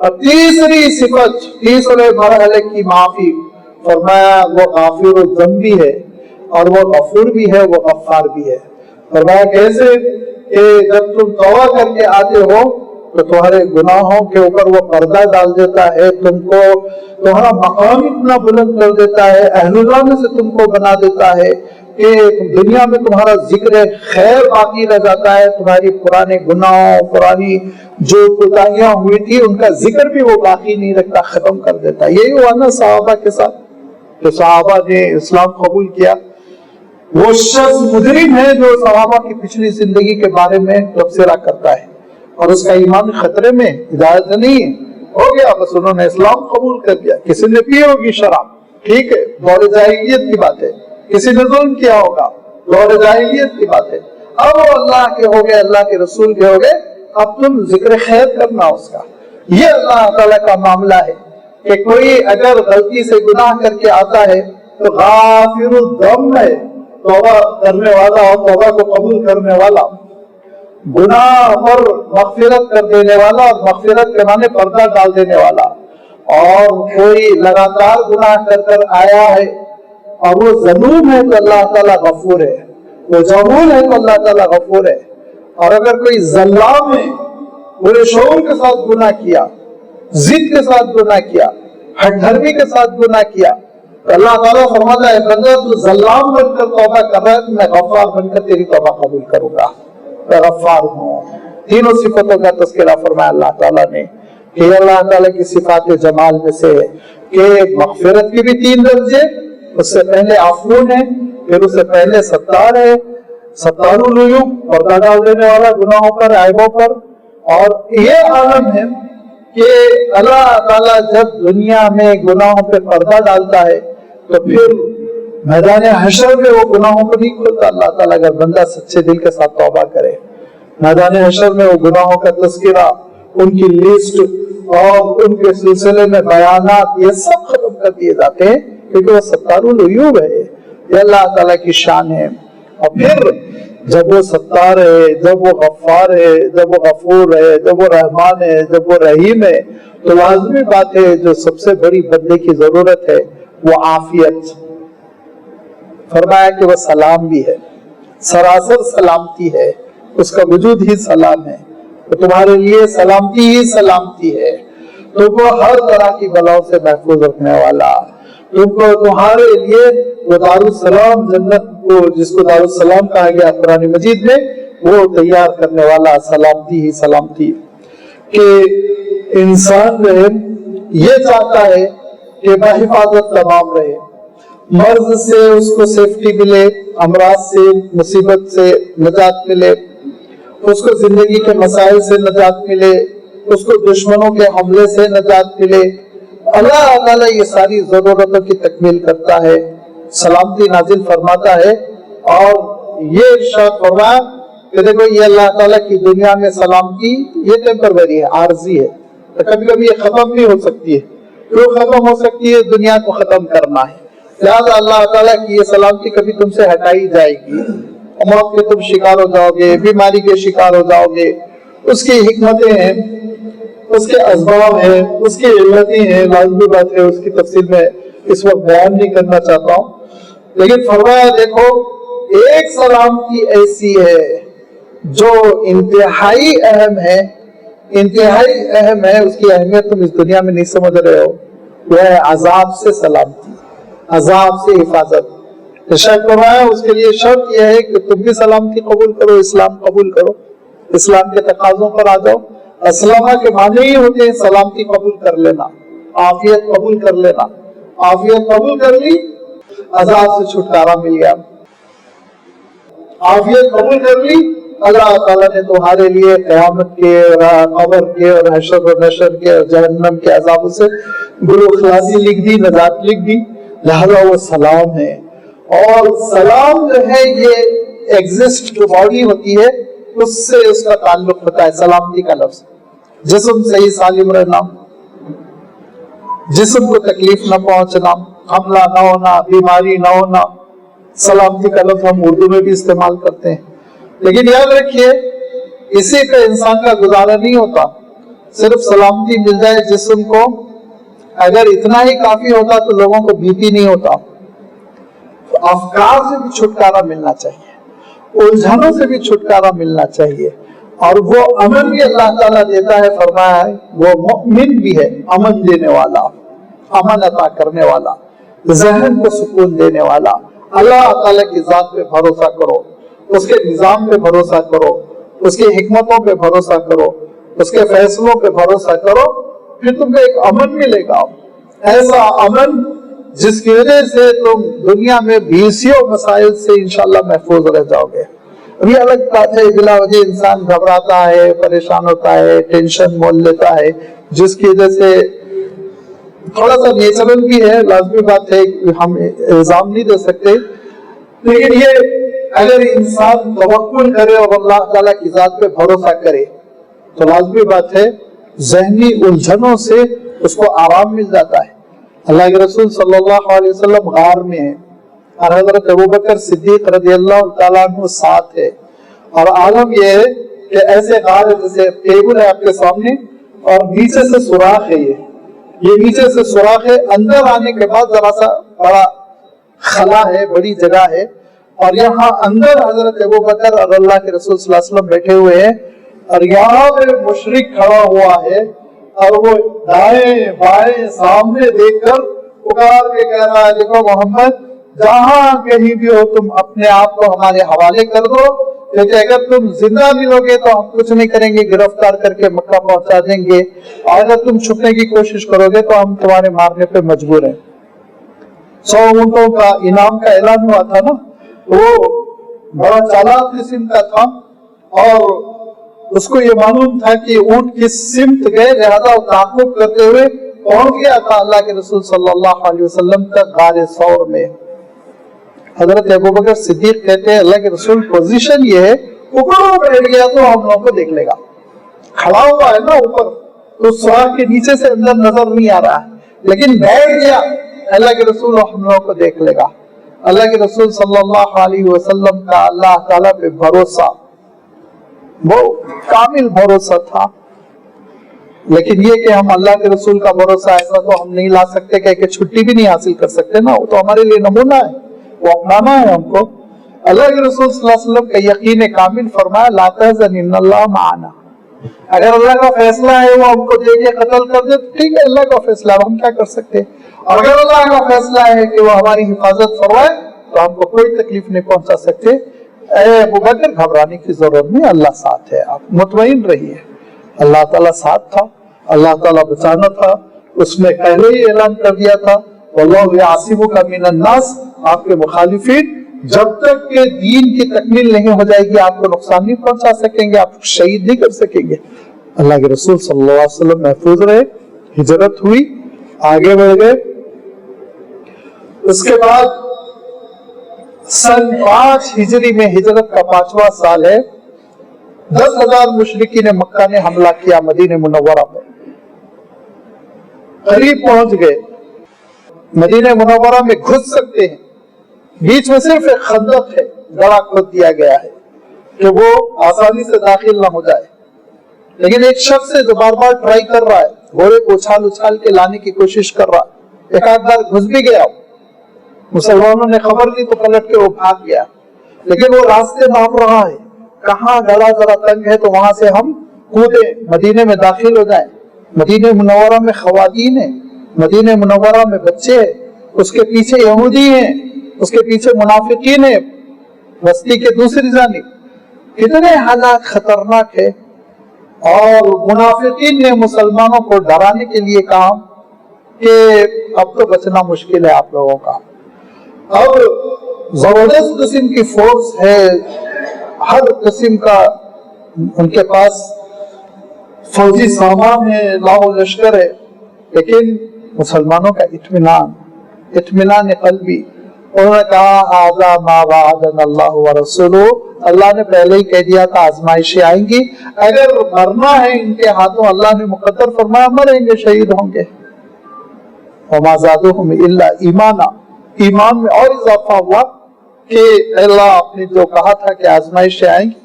اور تیسری صفت، تیسرے مرحلے کی معافی، فرمایا وہ غافر الذنب بھی ہے اور وہ غفور بھی ہے، وہ غفار بھی ہے۔ فرمایا کیسے کہ جب تم توبہ کر کے آتے ہو تو تمہارے گناہوں کے اوپر وہ پردہ ڈال دیتا ہے، تم کو تمہارا مقام اتنا بلند کر دیتا ہے، اہل اللہ میں سے تم کو بنا دیتا ہے کہ دنیا میں تمہارا ذکر خیر باقی رہ جاتا ہے، تمہاری پرانے گناہوں، پرانی جو کوتاہیاں ہوئی تھی ان کا ذکر بھی وہ باقی نہیں رکھتا، ختم کر دیتا ہے۔ یہی ہوا نا صحابہ کے ساتھ، کہ صحابہ نے اسلام قبول کیا۔ وہ شخص مجرم ہے جو صحابہ کی پچھلی زندگی کے بارے میں تبصرہ کرتا ہے اور اس کا ایمان خطرے میں، ہدایت نہیں ہے، ہو گیا بس انہوں نے اسلام قبول کر لیا۔ کسی نے پی ہوگی شراب، ٹھیک ہے، دور جاہلیت کی بات ہے، کسی نے ظلم کیا ہوگا، دور جاہلیت کی بات ہے، اب وہ اللہ کے ہو گئے، اللہ کے رسول کے ہو گئے، اب تم ذکر خیر کرنا اس کا۔ یہ اللہ تعالیٰ کا معاملہ ہے کہ کوئی اگر غلطی سے گناہ کر کے آتا ہے تو غافر الذنب ہے، توبہ کرنے والا اور توبہ کو قبول کرنے والا، گناہ پر مغفرت کر دینے والا، اور مغفرت کے معنی پردہ ڈال دینے والا۔ اور کوئی لگاتار گناہ کر کر آیا ہے اور وہ ظلم ہے تو اللہ تعالیٰ غفور ہے، وہ جہول ہے تو اللہ تعالیٰ غفور ہے۔ اور اگر کوئی ظلام ہے، پورے شعور کے ساتھ گناہ کیا، ضد کے ساتھ گناہ کیا، ہٹ دھرمی کے ساتھ گناہ کیا، تو اللہ تعالیٰ فرماتا ہے بندہ تو ظلام بن کر توبہ کر رہا ہے تو میں غفار بن کر تیری توبہ قبول کروں گا، میں غفار ہوں۔ تینوں صفتوں کا تذکرہ فرمایا اللہ تعالیٰ نے کہ اللہ تعالیٰ کی صفات جمال میں سے ہے کہ مغفرت کی بھی 3 درجے، اس سے پہلے عفو ہے، پھر اس سے پہلے ستار ہے، ستار العیوب، پردہ ڈال دینے والا گناہوں پر، عیبوں پر۔ اور یہ عالم ہے کہ اللہ تعالیٰ جب دنیا میں گناہوں پہ پردہ ڈالتا ہے تو پھر میدان حشر میں وہ گناہوں کو نہیں کھولتا اللہ تعالیٰ، اگر بندہ سچے دل کے ساتھ توبہ کرے۔ میدان حشر میں وہ گناہوں کا تذکرہ، ان کی لسٹ اور ان کے سلسلے میں بیانات، یہ سب ختم کر دیے جاتے ہیں کیونکہ وہ ستار العیوب ہے، یہ اللہ تعالیٰ کی شان ہے۔ اور پھر جب وہ ستار ہے، جب وہ غفار ہے، جب وہ غفور ہے، جب وہ رحمان ہے، جب وہ رحیم ہے، تو لازمی بات ہے جو سب سے بڑی بندے کی ضرورت ہے وہ عافیت۔ فرمایا کہ وہ سلام بھی ہے، سراسر سلامتی ہے، اس کا وجود ہی سلام ہے، تو تمہارے لیے سلامتی ہی سلامتی ہے، تم کو ہر طرح کی بلاؤں سے محفوظ رکھنے والا، تم کو تمہارے لیے وہ دارالسلام جنت کو جس کو دارالسلام کہا گیا قرآن مجید میں، وہ تیار کرنے والا، سلامتی ہی سلامتی۔ کہ انسان جو ہے یہ چاہتا ہے کہ بحفاظت تمام رہے، مرض سے اس کو سیفٹی ملے، امراض سے، مصیبت سے نجات ملے، اس کو زندگی کے مسائل سے نجات ملے، اس کو دشمنوں کے حملے سے نجات ملے۔ اللہ تعالیٰ یہ ساری ضرورتوں کی تکمیل کرتا ہے، سلامتی نازل فرماتا ہے۔ اور یہ ارشاد فرمایا کہ دیکھو یہ اللہ تعالیٰ کی دنیا میں سلامتی یہ ٹیمپروری ہے، عارضی ہے، تو کبھی کبھی یہ ختم بھی ہو سکتی ہے۔ کیوں ختم ہو سکتی ہے؟ دنیا کو ختم کرنا ہے، لہٰذا اللہ تعالیٰ کی یہ سلامتی کبھی تم سے ہٹائی جائے گی، موت کے تم شکار ہو جاؤ گے، بیماری کے شکار ہو جاؤ گے۔ اس کی حکمتیں ہیں، اس کے اسباب ہیں، اس کی علتیں ہیں، لازمی بات ہے، اس کی تفصیل میں اس وقت بیان نہیں کرنا چاہتا ہوں، لیکن فرمایا دیکھو ایک سلامتی ایسی ہے جو انتہائی اہم ہے، انتہائی اہم ہے، اس کی اہمیت تم اس دنیا میں نہیں سمجھ رہے ہو، وہ ہے عذاب سے سلامتی، عذاب سے حفاظت۔ ارشاد فرمایا اس کے لیے شرط یہ ہے کہ تم بھی سلامتی قبول کرو، اسلام قبول کرو، اسلام کے تقاضوں پر آ جاؤ۔ اسلامہ کے معنی ہی ہوتے ہیں سلامتی قبول کر لینا، عافیت قبول کر لینا، عافیت قبول کر لی، عذاب سے چھٹکارا مل گیا، عافیت قبول کر لی، اللہ تعالیٰ نے تمہارے لیے قیامت کے اور قبر کے اور حشر و نشر کے اور جہنم کے عذابوں سے گلو خلاصی لکھ دی، نجات لکھ دی، لہذا وہ سلام ہے۔ اور سلام جو ہے یہ ایگزسٹ جو باڈی ہوتی ہے اس سے اس کا تعلق ہوتا ہے، سلامتی کا لفظ، جسم صحیح سالم رہنا، جسم کو تکلیف نہ پہنچنا، حملہ نہ ہونا، بیماری نہ ہونا، سلامتی کا لفظ ہم اردو میں بھی استعمال کرتے ہیں۔ لیکن یاد رکھیے اسی پہ انسان کا گزارا نہیں ہوتا، صرف سلامتی مل جائے جسم کو، اگر اتنا ہی کافی ہوتا تو لوگوں کو بی پی نہیں ہوتا. تو افکار سے بھی چھٹکارا ملنا چاہیے، الجھنوں سے بھی چھٹکارا ملنا چاہیے، اور وہ امن بھی اللہ تعالیٰ دیتا ہے. فرمایا ہے وہ مؤمن بھی ہے، امن دینے والا، امن عطا کرنے والا، ذہن کو سکون دینے والا. اللہ تعالیٰ کی ذات پہ بھروسہ کرو، اس کے نظام پہ بھروسہ کرو، اس کی حکمتوں پہ بھروسہ کرو، اس کے فیصلوں پہ بھروسہ کرو، پھر تم کو ایک امن ملے گا. ایسا امن جس کی وجہ سے تم دنیا میں بیسیوں مسائل سے انشاءاللہ محفوظ رہ جاؤ گے. ابھی الگ بات ہے بلا وجہ انسان گھبراتا ہے، پریشان ہوتا ہے، ٹینشن مول لیتا ہے، جس کی وجہ سے تھوڑا سا نیچرل بھی ہے، لازمی بات ہے، ہم الزام نہیں دے سکتے. لیکن یہ اگر انسان توکل کرے اور اللہ تعالیٰ کی ذات پہ بھروسہ کرے تو لازمی بات ہے ذہنی الجھنوں سے اس کو آرام مل جاتا ہے. اللہ کے رسول صلی اللہ علیہ وسلم غار میں ہیں اور حضرت ابوبکر صدیق رضی اللہ تعالیٰ عنہ ساتھ ہے، اور عالم یہ ہے کہ ایسے غار ہے جیسے ٹیبل ہے آپ کے سامنے اور نیچے سے سوراخ ہے، یہ نیچے سے سوراخ ہے، اندر آنے کے بعد ذرا سا بڑا خلا ہے، بڑی جگہ ہے، اور یہاں اندر حضرت ابوبکر اور اللہ کے رسول صلی اللہ علیہ وسلم بیٹھے ہوئے ہیں، اور یہاں پہ مشرک کھڑا ہوا ہے اور وہ دائیں بائیں سامنے دیکھ کر پکار کے کہہ رہا ہے دیکھو محمد جہاں کہیں بھی ہو تم اپنے آپ کو ہمارے حوالے کر دو، کیونکہ اگر تم زندہ ملو گے تو ہم کچھ نہیں کریں گے، گرفتار کر کے مکہ پہنچا دیں گے، اور اگر تم چھپنے کی کوشش کرو گے تو ہم تمہارے مارنے پہ مجبور ہیں. 100 اونٹوں کا انعام کا اعلان ہوا تھا نا، وہ بڑا چالاک قسم کا تھا اور اس کو یہ معلوم تھا کہ اونٹ کس سمت گئے، لہذا وہ تعاقب کرتے ہوئے پہنچ گیا تھا اللہ کے رسول صلی اللہ علیہ وسلم تک غار ثور میں. حضرت ابوبکر صدیق کہتے ہیں اللہ کے رسول پوزیشن یہ ہے اوپر بیٹھ گیا تو ہم لوگوں کو دیکھ لے گا، کھڑا ہوا ہے نا اوپر تو سوراخ کے نیچے سے اندر نظر نہیں آ رہا ہے، لیکن بیٹھ گیا اللہ کے رسول ہم لوگوں کو دیکھ لے گا. اللہ کے رسول صلی اللہ علیہ وسلم کا اللہ تعالیٰ پہ بھروسہ وہ کامل بھروسہ تھا. لیکن یہ کہ ہم اللہ کے رسول کا بھروسہ ایسا تو ہم نہیں لا سکتے کہ چھٹی بھی نہیں حاصل کر سکتے نا، وہ تو ہمارے لیے نمونہ ہے، وہ اپنانا ہے ہم کو. اللہ کے رسول صلی اللہ علیہ وسلم کا یقین کامل فرمایا لا تحزن ان اللہ معنا. اگر اللہ کا فیصلہ ہے وہ ہم کو دے کے قتل کر دے تو ٹھیک ہے، اللہ کا فیصلہ ہم کیا کر سکتے، اور اگر اللہ کا فیصلہ ہے کہ وہ ہماری حفاظت فرمائے تو ہم کو کوئی تکلیف نہیں پہنچا سکتے. اے ابوبکر گھبرانے کی ضرورت نہیں، اللہ ساتھ ہے، آپ مطمئن رہیے. اللہ تعالیٰ ساتھ تھا، اللہ تعالیٰ بچانا تھا، اس میں پہلے ہی اعلان کر دیا تھا واللہ یعصمک من الناس، آپ کے مخالفین جب تک کہ دین کی تکمیل نہیں ہو جائے گی آپ کو نقصان نہیں پہنچا سکیں گے، آپ کو شہید نہیں کر سکیں گے. اللہ کے رسول صلی اللہ علیہ وسلم محفوظ رہے، ہجرت ہوئی، آگے بڑھ گئے. اس کے بعد سن 5 ہجری میں ہجرت کا 5واں سال ہے، 10,000 مشرکین مکہ نے حملہ کیا مدینہ منورہ پر. قریب پہنچ گئے، مدینہ منورہ میں گھس سکتے ہیں، بیچ میں صرف ایک خندق ہے، گڑھا کھود دیا گیا ہے کہ وہ آسانی سے داخل نہ ہو جائے. لیکن ایک شخص ہے جو بار بار ٹرائی کر رہا ہے، گھوڑے کو اچھال اچھال کے لانے کی کوشش کر رہا ہے، ایک آدھ بار گھس بھی گیا، مسلمانوں نے خبر دی تو پلٹ کے وہ بھاگ گیا. لیکن وہ راستے ناپ رہا ہے، کہاں گڑھا ذرا تنگ ہے تو وہاں سے ہم کودے مدینے میں داخل ہو جائیں. مدینہ منورہ میں خواتین ہیں، مدینہ منورہ میں بچے ہیں، اس کے پیچھے یہودی ہیں، اس کے پیچھے منافقین ہیں بستی کے دوسری جانب. کتنے حالات خطرناک ہے. اور منافقین نے مسلمانوں کو ڈرانے کے لیے کہا کہ اب تو بچنا مشکل ہے آپ لوگوں کا، اب زبردست قسم کی فورس ہے، ہر قسم کا ان کے پاس فوجی سامان ہے، لاؤ لشکر ہے. لیکن مسلمانوں کا اطمینان قلبی، انہوں نے کہا ھذا ما وعدنا اللہ ورسولہ، اللہ نے پہلے ہی کہہ دیا تھا آزمائشیں آئیں گی، اگر مرنا ہے ان کے ہاتھوں اللہ نے مقدر فرمایا مریں گے، شہید ہوں گے. وما زادوہم الا ایمانا، ایمان میں اور اضافہ ہوا کہ اللہ آپ نے جو کہا تھا کہ آزمائشیں آئیں گی،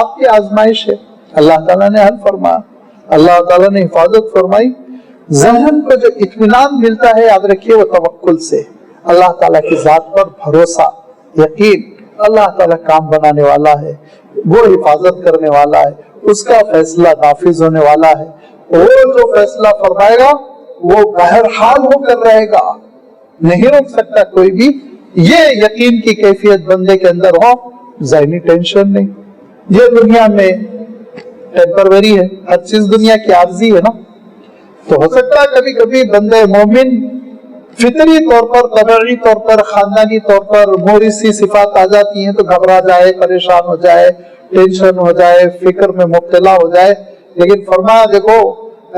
آپ کی آزمائش ہے، اللہ تعالیٰ نے حل فرمایا. اللہ تعالیٰ نے حفاظت فرمائی. ذہن کو جو اطمینان ملتا ہے یاد رکھیے وہ توکل سے, اللہ تعالیٰ کی ذات پر بھروسہ, یقین, اللہ تعالیٰ کام بنانے والا ہے, وہ حفاظت کرنے والا ہے, اس کا فیصلہ نافذ ہونے والا ہے, وہ جو فیصلہ فرمائے گا وہ بہرحال ہو کر رہے گا, نہیں روک سکتا کوئی بھی. یہ یقین کی کیفیت بندے کے اندر ہو, ذہنی ٹینشن نہیں. یہ دنیا میں ٹیمپروری ہے, ہر چیز دنیا کی عارضی ہے نا, تو ہو سکتا ہے کبھی کبھی بندے مومن فطری طور پر, طبعی طور پر, خاندانی طور پر موری سی صفات آ جاتی ہیں تو گھبرا جائے, پریشان ہو جائے, ٹینشن ہو جائے, فکر میں مبتلا ہو جائے. لیکن فرمایا دیکھو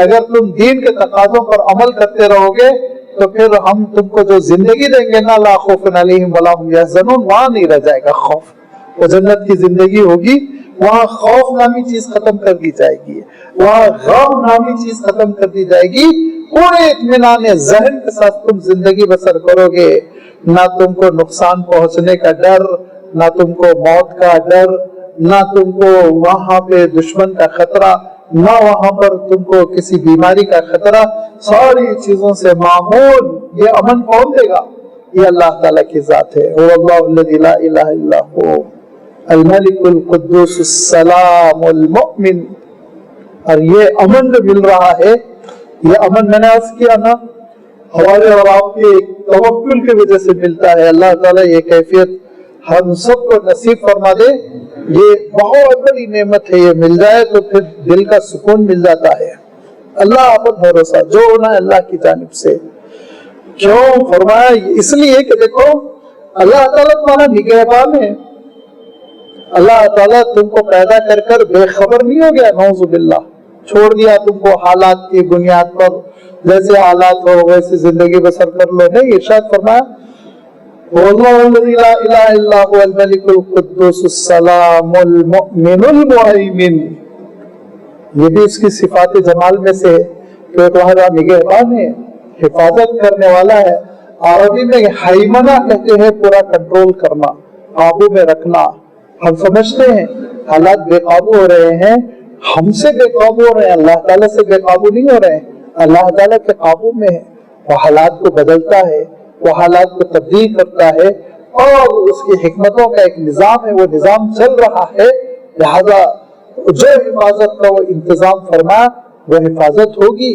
اگر تم دین کے تقاضوں پر عمل کرتے رہو گے تو پھر ہم تم کو جو زندگی دیں گے نا, لا خوف علیہم ولا هم یحزنون, وہاں نہیں رہ جائے گا خوف. وہ جنت کی زندگی ہوگی, وہاں خوف نامی چیز ختم کر دی جائے گی, وہاں غم نامی چیز ختم کر دی جائے گی. پورے اطمینان ذہن کے ساتھ تم زندگی بسر کرو گے, نہ تم کو نقصان پہنچنے کا ڈر, نہ تم کو موت کا ڈر, نہ تم کو وہاں پہ دشمن کا خطرہ, نہ وہاں پر تم کو کسی بیماری کا خطرہ. ساری چیزوں سے معمول یہ امن کون دے گا؟ یہ اللہ تعالیٰ کی ذات ہے. واللہ الذی لا الہ الا هو الملک القدوس السلام المؤمن. اور یہ امن جو مل رہا ہے, یہ امن میں نے عرض کیا نا ہمارے اور آپ کے توکل کی وجہ سے ملتا ہے. اللہ تعالیٰ یہ کیفیت ہم سب کو نصیب فرما دے. یہ بہت بڑی نعمت ہے, یہ مل جائے تو پھر دل کا سکون مل جاتا ہے. اللہ پر بھروسہ جو ہونا ہے اللہ کی جانب سے. کیوں فرمایا؟ اس لیے کہ دیکھو اللہ تعالیٰ تمہارا نگہبان ہے. اللہ تعالیٰ تم کو پیدا کر کر بے خبر نہیں ہو گیا, نعوذ باللہ, چھوڑ دیا تم کو حالات کی بنیاد پر, جیسے حالات ہو ویسے زندگی بسر کر لو. نہیں, ارشاد فرمایا واللہ الذی لا الہ الا هو الملک القدوس السلام المؤمن المہیمن. یہ بھی اس کی صفات جمال میں سے کہ تمہارا نگہبان ہے, حفاظت کرنے والا ہے. عربی میں حیمنہ کہتے ہیں پورا کنٹرول کرنا, قابو میں رکھنا. ہم سمجھتے ہیں حالات بے قابو ہو رہے ہیں, ہم سے بے قابو ہو رہے ہیں, اللہ تعالیٰ سے بے قابو نہیں ہو رہے ہیں. اللہ تعالیٰ کے قابو میں ہے, وہ حالات کو بدلتا ہے, وہ حالات کو تبدیل کرتا ہے, اور اس کی حکمتوں کا ایک نظام ہے, وہ نظام چل رہا ہے. لہذا جو حفاظت کا وہ انتظام فرمایا وہ حفاظت ہوگی.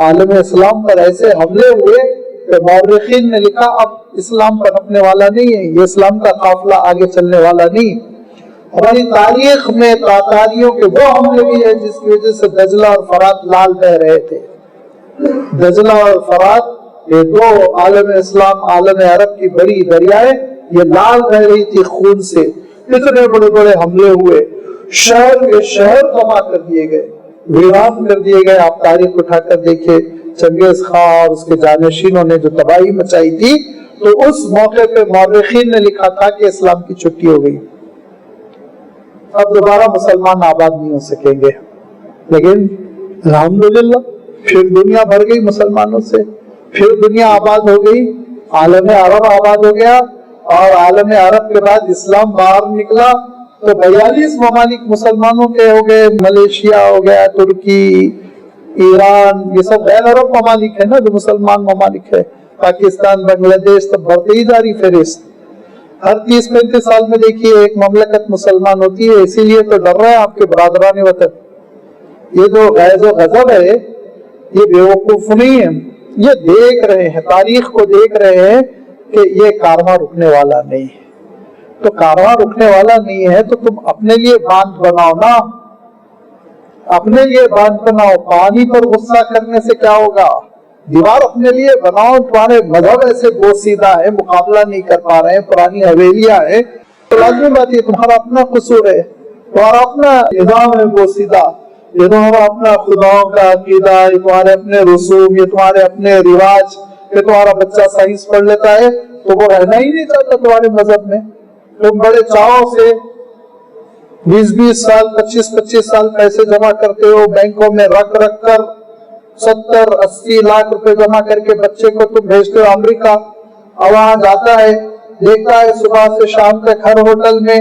عالم اسلام پر ایسے حملے ہوئے کہ مورخین نے لکھا اب اسلام پنپنے والا نہیں ہے, یہ اسلام کا قافلہ آگے چلنے والا نہیں. ہماری تاریخ میں تاتاریوں کے وہ حملے بھی ہیں جس کی وجہ سے دجلہ اور فرات لال بہ رہے تھے. دجلہ اور فرات یہ دو عالم اسلام, عالم عرب کی بڑی دریائیں, یہ لال بہ رہی تھی خون سے. اتنے بڑے بڑے حملے ہوئے, شہر کے شہر تباہ کر دیے گئے, ویران کر دیے گئے. آپ تاریخ اٹھا کر دیکھیں, چنگیز خان اور اس کے جانشینوں نے جو تباہی مچائی تھی, تو اس موقع پہ مورخین نے لکھا تھا کہ اسلام کی چھٹی ہو گئی, اب دوبارہ مسلمان آباد نہیں ہو سکیں گے. لیکن الحمدللہ پھر دنیا بھر گئی مسلمانوں سے, پھر دنیا آباد ہو گئی, عالم عرب آباد ہو گیا, اور عالم عرب کے بعد اسلام باہر نکلا تو 42 ممالک مسلمانوں کے ہو گئے. ملیشیا ہو گیا, ترکی, ایران, یہ سب غیر عرب ممالک ہیں نا جو مسلمان ممالک ہے. پاکستان, بنگلہ دیش سب بڑھتے ہی جا رہی فہرست. ہر 30-35 سال میں دیکھیے ایک مملکت مسلمان ہوتی ہے. اسی لیے تو ڈر رہے ہیں آپ کے برادران وطن. یہ جو غیظ و غضب ہے یہ بیوقوف نہیں ہے, یہ دیکھ رہے ہیں, تاریخ کو دیکھ رہے ہیں کہ یہ کارواں رکنے والا نہیں ہے. تو کارواں رکنے والا نہیں ہے تو تم اپنے لیے باندھ بناؤ نا, اپنے لیے باندھ بناؤ. پانی پر غصہ کرنے سے کیا ہوگا؟ دیوار اپنے لیے بناؤ. تمہارے مذہب ایسے بوسیدہ ہے, مقابلہ نہیں کر پا رہے ہیں, پرانی حویلیاں ہیں, تو لازمی بات یہ تمہارا اپنا قصور ہے, تمہارا اپنا نظام ہے بوسیدہ, یہ تمہارا اپنا خداؤں کا عقیدہ, یہ تمہارے اپنے رسوم, یہ تمہارے اپنے رواج. کہ تمہارا بچہ سائنس پڑھ لیتا ہے تو وہ رہنا ہی نہیں چاہتا تمہارے مذہب میں. تم بڑے چاہوں سے 20-20 سال 25-25 سال پیسے جمع کرتے ہو, بینکوں میں رکھ کر 70-80 لاکھ روپے جمع کر کے بچے کو تم بھیجتے ہو امریکہ. اور وہاں جاتا ہے, دیکھتا ہے صبح سے شام تک ہر ہوٹل میں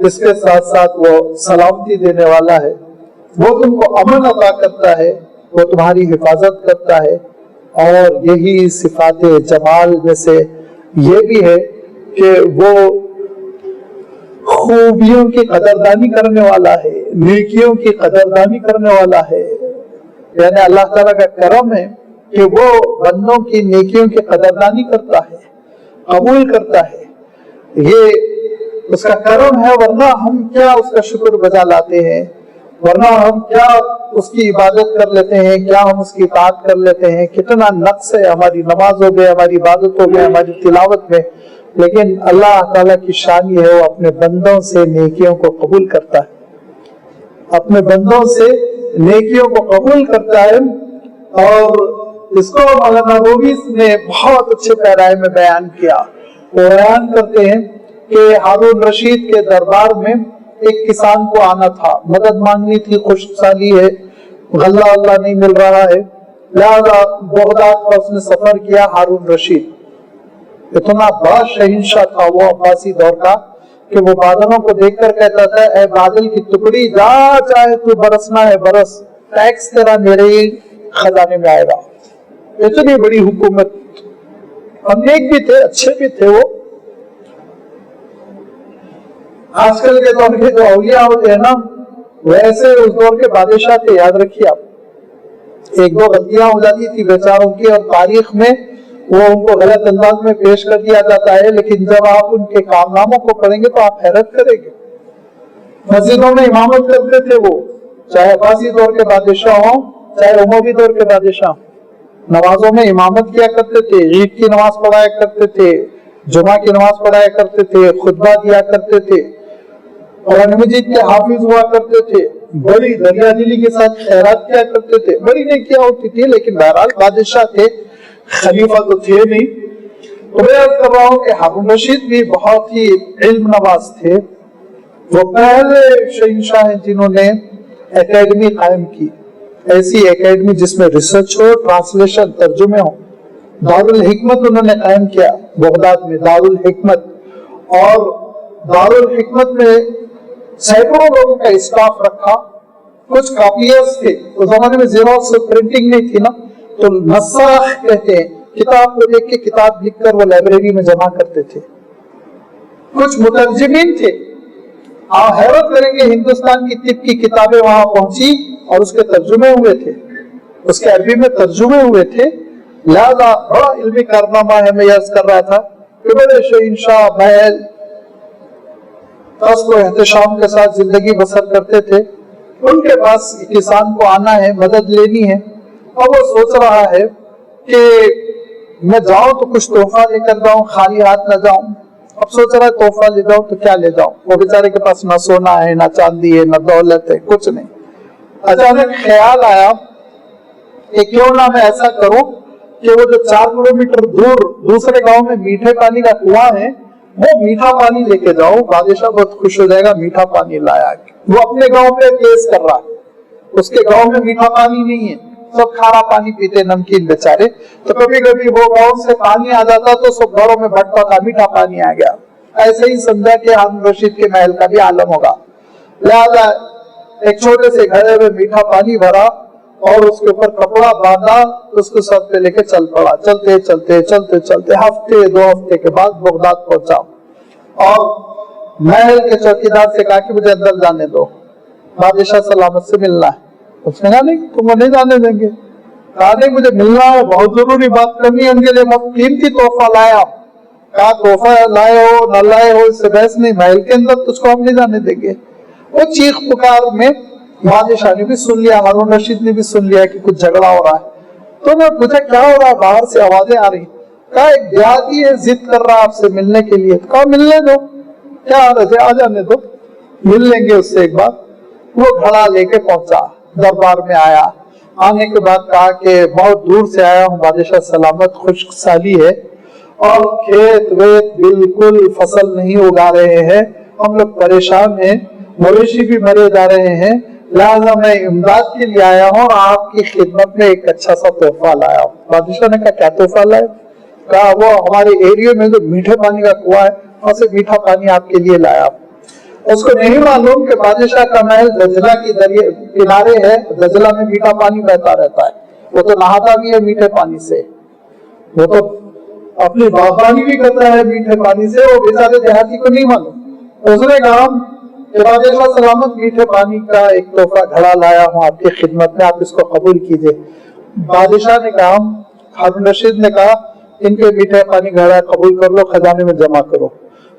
اس کے ساتھ ساتھ وہ سلامتی دینے والا ہے، وہ تم کو امن عطا کرتا ہے، وہ تمہاری حفاظت کرتا ہے۔ اور یہی صفات جمال میں سے یہ بھی ہے کہ وہ خوبیوں کی قدردانی کرنے والا ہے، نیکیوں کی قدردانی کرنے والا ہے۔ یعنی اللہ تعالیٰ کا کرم ہے کہ وہ بندوں کی نیکیوں کی قدردانی کرتا ہے، قبول کرتا ہے، یہ اس کا کرم ہے، ورنہ ہم کیا اس کا شکر بجا لاتے ہیں، ورنہ ہم کیا اس کی عبادت کر لیتے ہیں، کیا ہم اس کی اطاعت کر لیتے ہیں۔ کتنا نقص ہے ہماری نمازوں میں، ہماری عبادتوں میں، ہماری تلاوت میں، لیکن اللہ تعالیٰ کی شان یہ ہے وہ اپنے بندوں سے نیکیوں کو قبول کرتا ہے، اپنے بندوں سے نیکیوں کو قبول کرتا ہے۔ اور اس کو مولانا رومی نے بہت اچھے پیرائے میں بیان کیا۔ وہ بیان کرتے ہیں کہ ہارون رشید کے دربار میں ایک کسان کو آنا تھا، مدد مانگنی تھی، خشک سالی ہے، غلہ اللہ نہیں مل رہا ہے، لہذا بغداد کا اس نے سفر کیا۔ ہارون رشید اتنا بڑا شہنشاہ تھا وہ عباسی دور کا کہ وہ بادلوں کو دیکھ کر کہتا تھا، اے بادل کی ٹکڑی جا، چاہے تو برسنا ہے برس، ٹیکس تیرا میرے ہی خزانے میں آئے گا۔ اتنی بڑی حکومت، نیک بھی تھے، اچھے بھی تھے وہ۔ آج کل کے دور کے جو اولیاء ہوتے ہیں نا، ویسے اس دور کے بادشاہ تھے، یاد رکھیے آپ۔ ایک دو غلطیاں ہو جاتی تھی بیچاروں کی، اور تاریخ میں وہ ان کو غلط انداز میں پیش کر دیا جاتا ہے، لیکن جب آپ ان کے کارناموں کو پڑھیں گے تو آپ حیرت کریں گے۔ مسجدوں میں امامت کرتے تھے وہ، چاہے عباسی دور کے بادشاہ ہوں، چاہے اموی دور کے بادشاہ ہوں، نمازوں میں امامت کیا کرتے تھے، عید کی نماز پڑھایا کرتے تھے، جمعہ کی نماز پڑھایا کرتے تھے، خطبہ دیا کرتے تھے، قرآن مجید کے حافظ ہوا کرتے تھے، بڑی دریا دلی کے ساتھ خیرات کیا کرتے تھے، بڑی نیکیاں ہوتی تھی۔ لیکن بہرحال بادشاہ تھے، خلیفہ تو تھے نہیں۔ تو میں عرض کر رہا ہوں کہ ہارون رشید بھی بہت ہی علم نواز تھے۔ وہ پہلے شہنشاہ ہیں جنہوں نے اکیڈمی قائم کی، ایسی اکیڈمی جس میں ریسرچ ہو، ٹرانسلیشن، ترجمے ہو۔ دارالحکمت انہوں نے قائم کیا بغداد میں، دارالحکمت۔ اور دارالحکمت میں سینکڑوں لوگوں کا اسٹاف رکھا۔ کچھ کاپیئرز تھے، اس زمانے میں زیروکس اور پرنٹنگ نہیں تھی نا، تو نساخ کہتے ہیں، کتاب کو دیکھ کے کتاب لکھ کر وہ لائبریری میں جمع کرتے تھے۔ کچھ مترجمین تھے، آپ حیرت کریں گے، ہندوستان کی طب کی کتابیں وہاں پہنچی اور اس کے ترجمے ہوئے تھے، اس کے عربی میں ترجمے ہوئے تھے۔ لہذا بڑا علمی کارنامہ ہے۔ میں عرض کر رہا تھا کہ بڑے شہنشاہ محل قصد و احتشام کے ساتھ زندگی بسر کرتے تھے۔ ان کے پاس کسان کو آنا ہے، مدد لینی ہے، اور وہ سوچ رہا ہے کہ میں جاؤں تو کچھ تحفہ لے کر جاؤں، خالی ہاتھ نہ جاؤں۔ اب سوچ رہا ہے تحفہ لے جاؤں تو کیا لے جاؤں، وہ بیچارے کے پاس نہ سونا ہے، نہ چاندی ہے، نہ دولت ہے، کچھ نہیں۔ اچانک خیال آیا کہ کیوں نہ میں ایسا کروں کہ وہ جو 4 کلومیٹر دور دوسرے گاؤں میں میٹھے پانی کا کنواں ہے، وہ میٹھا پانی لے کے جاؤ، بادشاہ بہت خوش ہو جائے گا، میٹھا پانی لایا۔ وہ اپنے گاؤں پہ کیس کر رہا ہے، اس کے گاؤں میں میٹھا پانی نہیں ہے، سب کھارا پانی پیتے، نمکین بیچارے۔ تو کبھی کبھی وہ گاؤں سے پانی آ جاتا تو سب گھروں میں بھٹتا تھا، میٹھا پانی آ گیا۔ ایسے ہی سمجھا کہ ہارون رشید کے محل کا بھی عالم ہوگا۔ لہذا ایک چھوٹے سے گھڑے میں میٹھا پانی بھرا اور اس کے اوپر کپڑا باندھا، اس کو سر پہ لے کے چل پڑا۔ چلتے چلتے چلتے چلتے ہفتے 2 ہفتے کے بعد بغداد پہنچا، اور محل کے چوکیدار سے کہا کہ مجھے اندر جانے دو، بادشاہ سلامت سے ملنا ہے۔ اس نے کہا نہیں، تم کو نہیں جانے دیں گے۔ کہا نہیں، مجھے ملنا ہے، بہت ضروری بات کرنی ہے، ان کے لیے بہت قیمتی تحفہ لایا۔ کہا تحفہ لائے ہو نہ لائے ہو اس سے بحث نہیں، محل کے اندر تجھ کو ہم نہیں جانے دیں گے۔ وہ چیخ پکار میں بادشاہ نے بھی سن لیا، ہارون رشید نے بھی سن لیا کہ کچھ جھگڑا ہو رہا ہے۔ تو میں پوچھا کیا ہو رہا ہے، باہر سے آوازیں آ رہی۔ کہا ایک دیہاتی ہے، ضد کر رہا آپ سے ملنے کے لیے۔ کہا ملنے دو، کیا حالت ہے، آ جانے دو، مل لیں گے اس سے ایک بار۔ وہ گھڑا لے کے پہنچا، دربار میں آیا۔ آنے کے بعد کہا کہ بہت دور سے آیا ہوں بادشاہ سلامت، خشک سالی ہے اور کھیت ویت بالکل فصل نہیں اگا رہے ہیں، ہم لوگ پریشان ہیں، مویشی بھی مرے جا رہے ہیں، لہذا میں امداد کے لیے آیا ہوں اور آپ کی خدمت میں ایک اچھا سا تحفہ لایا ہوں۔ بادشاہ نے کہا کیا تحفہ لائے؟ کہا وہ ہمارے ایریے میں جو میٹھے پانی کا کنواں ہے وہاں سے میٹھا پانی آپ کے لیے لایا۔ اس کو نہیں معلوم کہ بادشاہ کا محل دجلہ کی دریا کنارے ہے، دجلہ میں میٹھا پانی بہتا رہتا ہے، وہ تو نہاتا بھی ہے میٹھے پانی سے، وہ تو اپنی باغبانی بھی کرتا ہے میٹھے پانی سے، وہ بیچارے دیہاتی کو نہیں معلوم۔ اس نے کہا کہ بادشاہ سلامت، میٹھے پانی کا ایک تحفہ گھڑا لایا ہوں آپ کی خدمت میں، آپ اس کو قبول کیجئے۔ بادشاہ نے کہا، ہارون رشید نے کہا، ان کے میٹھے پانی گھڑا قبول کر لو، خزانے میں جمع کرو،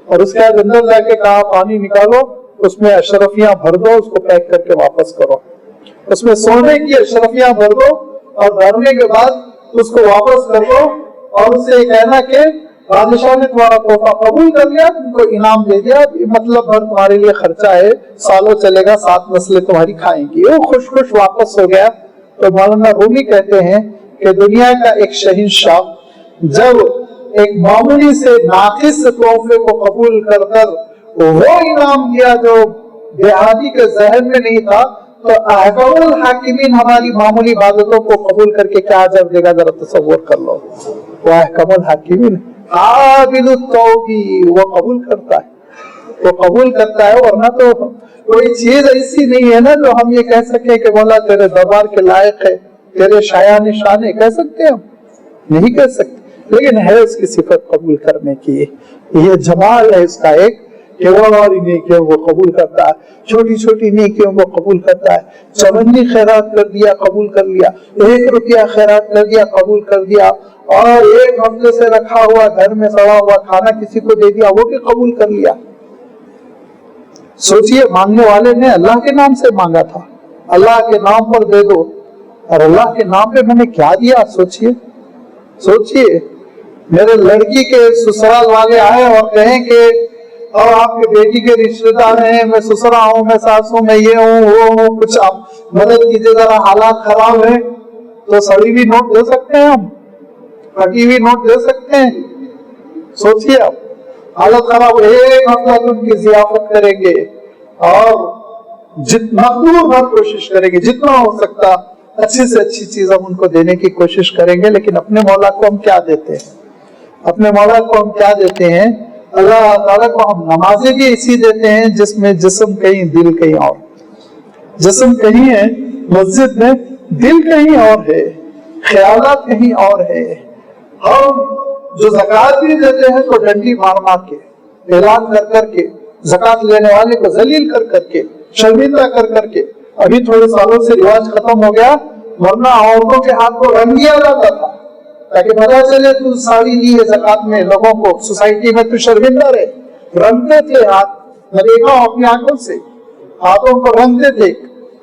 اور اس کے بعد اندر جا کے کہا پانی نکالو، اس میں اشرفیاں بھر دو، اس کو پیک کر کے واپس کرو، اس میں سونے کی اشرفیاں بھر دو، اور بھرنے کے بعد اس کو واپس کر دو، اور اس سے یہ کہنا کہ بادشاہ نے تمہارا تحفہ قبول کر لیا، تم کو انعام دے دیا، مطلب بھر تمہارے لیے خرچہ ہے، سالوں چلے گا، 7 نسلیں تمہاری کھائیں گی۔ وہ خوش خوش واپس ہو گیا۔ تو مولانا رومی کہتے ہیں کہ دنیا کا ایک شہنشاہ جب ایک معمولی سے ناقص تحفے کو قبول کر کر وہ انعام دیا جو دیہاتی کے ذہن میں نہیں تھا، تو احکم الحاکمین ہماری معمولی عبادتوں کو قبول کر کے کیا عجب دے گا، ذرا تصور کر لو۔ وہ احکم الحاکمین قابل التوبی، وہ قبول کرتا ہے، وہ قبول کرتا ہے، ورنہ تو کوئی چیز ایسی نہیں ہے نا جو ہم یہ کہہ سکیں کہ مولا تیرے دربار کے لائق ہے، تیرے شایان شان ہے، کہہ سکتے ہیں ہم؟ نہیں کہہ سکتے، لیکن ہے اس کی صفت قبول کرنے کی۔ یہ جمال ہے اس کا ایک کہ وہ ہماری نیکیوں کو قبول کرتا ہے، چھوٹی چھوٹی نیکیوں کو قبول کرتا ہے۔ چمنی خیرات کر دیا، قبول کر لیا، 1 روپیہ خیرات کر دیا، قبول کر دیا، اور 1 ہفتے سے رکھا ہوا گھر میں سڑا ہوا کھانا کسی کو دے دیا، وہ بھی قبول کر لیا۔ سوچئے مانگنے والے نے اللہ کے نام سے مانگا تھا، اللہ کے نام پر دے دو، اور اللہ کے نام پہ میں نے کیا دیا، سوچئے سوچئے۔ میرے لڑکی کے سسرال والے آئے اور کہیں کہ اور آپ کے بیٹی کے رشتہ دار ہیں، میں سسرا ہوں، میں ساس ہوں، میں یہ ہوں وہ ہوں، کچھ آپ مدد کیجیے، ذرا حالات خراب ہیں، تو سڑی بھی نوٹ دے سکتے ہیں ہم، پھٹی ہوئی نوٹ دے سکتے ہیں؟ سوچئے آپ، حالت خراب، 1 ہفتہ ان کی ضیافت کریں گے اور مقدور بھر کوشش کریں گے، جتنا ہو سکتا اچھی سے اچھی چیز ہم ان کو دینے کی کوشش کریں گے۔ لیکن اپنے مولا کو ہم کیا دیتے ہیں؟ اپنے مولا کو ہم کیا دیتے ہیں؟ اللہ تعالیٰ کو ہم نمازیں بھی اسی دیتے ہیں جس میں جسم کہیں دل کہیں اور، جسم کہیں ہے مسجد میں، دل کہیں اور ہے، خیالات کہیں اور ہے۔ ہم جو زکوٰۃ بھی دیتے ہیں تو ڈنڈی مار مار کے، اعلان کر کر کے، زکوٰۃ لینے والے کو ذلیل کر کر کے، شرمندہ کر کر کے۔ ابھی تھوڑے سالوں سے رواج ختم ہو گیا، ورنہ عورتوں کے ہاتھ کو رنگ دیا جاتا تھا تاکہ پتا چلے تو ساڑی لی ہے زکوٰۃ میں، لوگوں کو سوسائٹی میں تو شرمندہ رہے۔ رنگتے تھے ہاتھ، میں دیکھا ہوں اپنی آنکھوں سے، ہاتھوں کو رنگتے تھے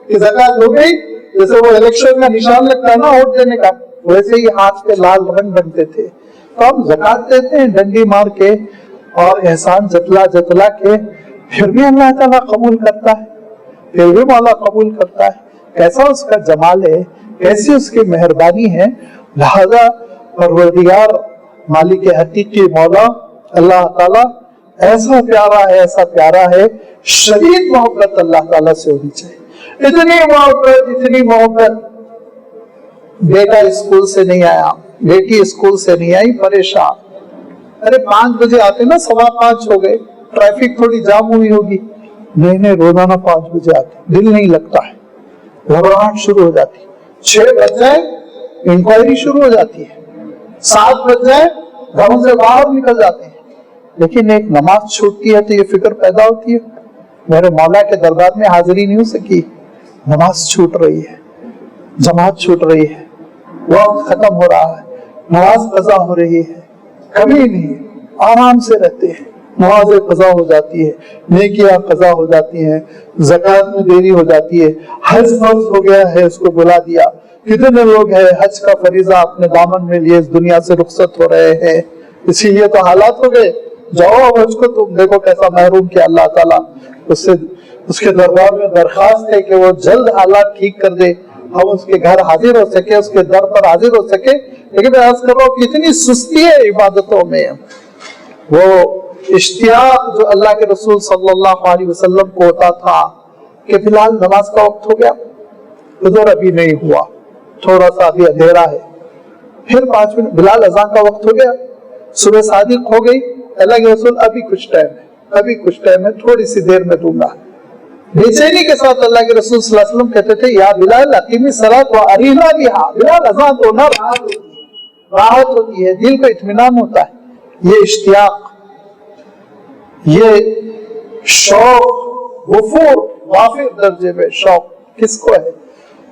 کہ زکوٰۃ ہو گئی، جیسے وہ الیکشن کا نشان لگتا ہے نا ووٹ دینے کا، ویسے ہی ہاتھ کے لال رنگ بنتے تھے۔ تو ہم زکوٰۃ دیتے ہیں ڈنڈی مار کے اور احسان جتلا جتلا کے، پھر بھی اللہ تعالیٰ قبول کرتا ہے، پھر بھی مولا قبول کرتا ہے۔ کیسا اس کا جمال ہے، کیسی اس کی مہربانی ہے۔ لہذا پروردگار مالک حقیقی مولا اللہ تعالیٰ ایسا پیارا ہے، ایسا پیارا ہے، شدید محبت اللہ تعالیٰ سے ہونی چاہیے، اتنی محبت۔ بیٹا اسکول سے نہیں آیا، بیٹی اسکول سے نہیں آئی، پریشان، ارے 5 بجے آتے نا، 5:15 ہو گئے، ٹریفک تھوڑی جام ہوئی ہوگی، نہیں روزانہ 5 بجے آتے، دل نہیں لگتا ہے، گھبراہٹ شروع ہو جاتی، 6 بج جائے انکوائری شروع ہو جاتی ہے، 7 بج جائے گھروں سے باہر نکل جاتے ہیں۔ لیکن ایک نماز چھوٹتی ہے تو یہ فکر پیدا ہوتی ہے، میرے مولا کے دربار میں حاضری نہیں ہو سکی، نماز چھوٹ رہی ہے، جماعت چھوٹ رہی ہے، وقت ختم ہو رہا ہے، نماز قضا ہو رہی ہے، کبھی نہیں، آرام سے رہتے ہیں، نمازیں قضا ہو جاتی ہے، نیکیاں قضا ہو جاتی ہیں، زکوٰۃ میں دیری ہو جاتی ہے، حج فرض ہو گیا ہے اس کو بلا دیا، کتنے لوگ ہیں حج کا فریضہ اپنے دامن میں لیے اس دنیا سے رخصت ہو رہے ہیں، اسی لیے تو حالات ہو گئے، جاؤ حج کو، تم دیکھو کیسا محروم کیا اللہ تعالیٰ، اس کے دربار میں درخواست ہے کہ وہ جلد حالات ٹھیک کر دے، ہم اس کے گھر حاضر ہو سکے، اس کے در پر حاضر ہو سکے۔ لیکن میں عرض کر رہا ہوں کتنی سستی ہے عبادتوں میں، وہ اشتیاق جو اللہ کے رسول صلی اللہ علیہ وسلم کو ہوتا تھا کہ فی الحال نماز کا وقت ہو گیا، حضور ابھی نہیں ہوا، تھوڑا سا ابھی اندھیرا ہے، پھر 5 منٹ، بلال اذان کا وقت ہو گیا، صبح صادق ہو گئی، اللہ کے رسول ابھی کچھ ٹائم ہے، ابھی کچھ ٹائم ہے، تھوڑی سی دیر میں دوں گا۔ بے چینی کے ساتھ اللہ کے رسول صلی اللہ علیہ وسلم کہتے تھے یا بلال اقیم الصلاۃ وارینا بہا، بلال اذان دو نا، راحت ہوتی ہے، دل کو اطمینان ہوتا ہے۔ یہ اشتیاق، یہ شوق، غفور غافر درجے میں شوق کس کو ہے؟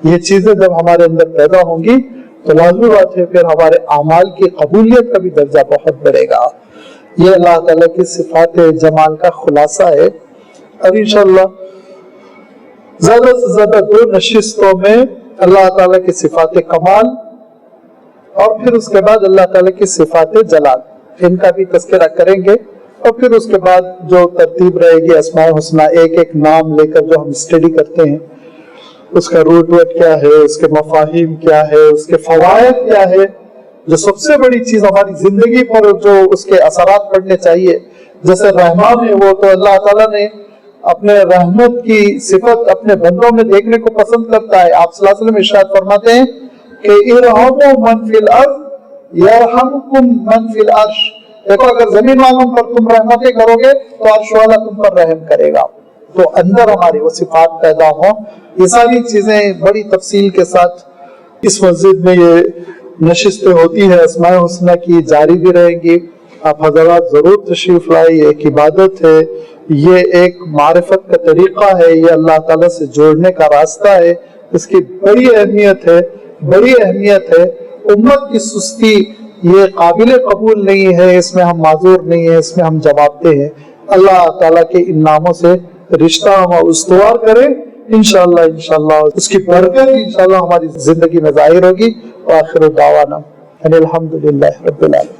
یہ چیزیں جب ہمارے اندر پیدا ہوں گی تو لازمی بات ہے پھر ہمارے اعمال کی قبولیت کا بھی درجہ بہت بڑھے گا۔ یہ اللہ تعالیٰ کی صفات جمال کا خلاصہ ہے۔ اب انشاءاللہ زیادہ سے زیادہ 2 نشستوں میں اللہ تعالیٰ کی صفات کمال اور پھر اس کے بعد اللہ تعالیٰ کی صفات جلال، ان کا بھی تذکرہ کریں گے، اور پھر اس کے بعد جو ترتیب رہے گی اسماء الحسنی ایک ایک نام لے کر جو ہم اسٹڈی کرتے ہیں، اس کا روٹ وٹ کیا ہے، اس کے مفاہیم کیا ہے، اس کے فوائد کیا ہے، جو سب سے بڑی چیز ہماری زندگی پر جو اس کے اثرات پڑنے چاہیے، جیسے رحمان ہے وہ تو اللہ تعالیٰ نے اپنے رحمت کی صفت اپنے بندوں میں دیکھنے کو پسند کرتا ہے۔ آپ صلی اللہ علیہ وسلم ارشاد فرماتے ہیں کہ ارحموا من فی الارض یرحمکم من فی العرش، دیکھو اگر زمین والوں پر تم رحمتیں کرو گے تو عرش والا تم پر رحم کرے گا۔ تو اندر ہماری وہ صفات پیدا ہوں۔ یہ ساری چیزیں بڑی تفصیل کے ساتھ اس مسجد میں یہ نشستیں ہوتی ہے اسماء الحسنی کی، جاری بھی رہیں گی۔ آپ حضرات ضرور تشریف لائے، یہ ایک عبادت ہے، یہ ایک معرفت کا طریقہ ہے، یہ اللہ تعالیٰ سے جوڑنے کا راستہ ہے، اس کی بڑی اہمیت ہے، بڑی اہمیت ہے۔ امت کی سستی یہ قابل قبول نہیں ہے، اس میں ہم معذور نہیں ہیں، اس میں ہم جواب دہ ہیں۔ اللہ تعالیٰ کے ان ناموں سے رشتہ ہم استوار کریں، انشاءاللہ اس کی برکت انشاءاللہ ہماری زندگی میں ظاہر ہوگی۔ وآخر دعوانا ان الحمدللہ رب العالمین۔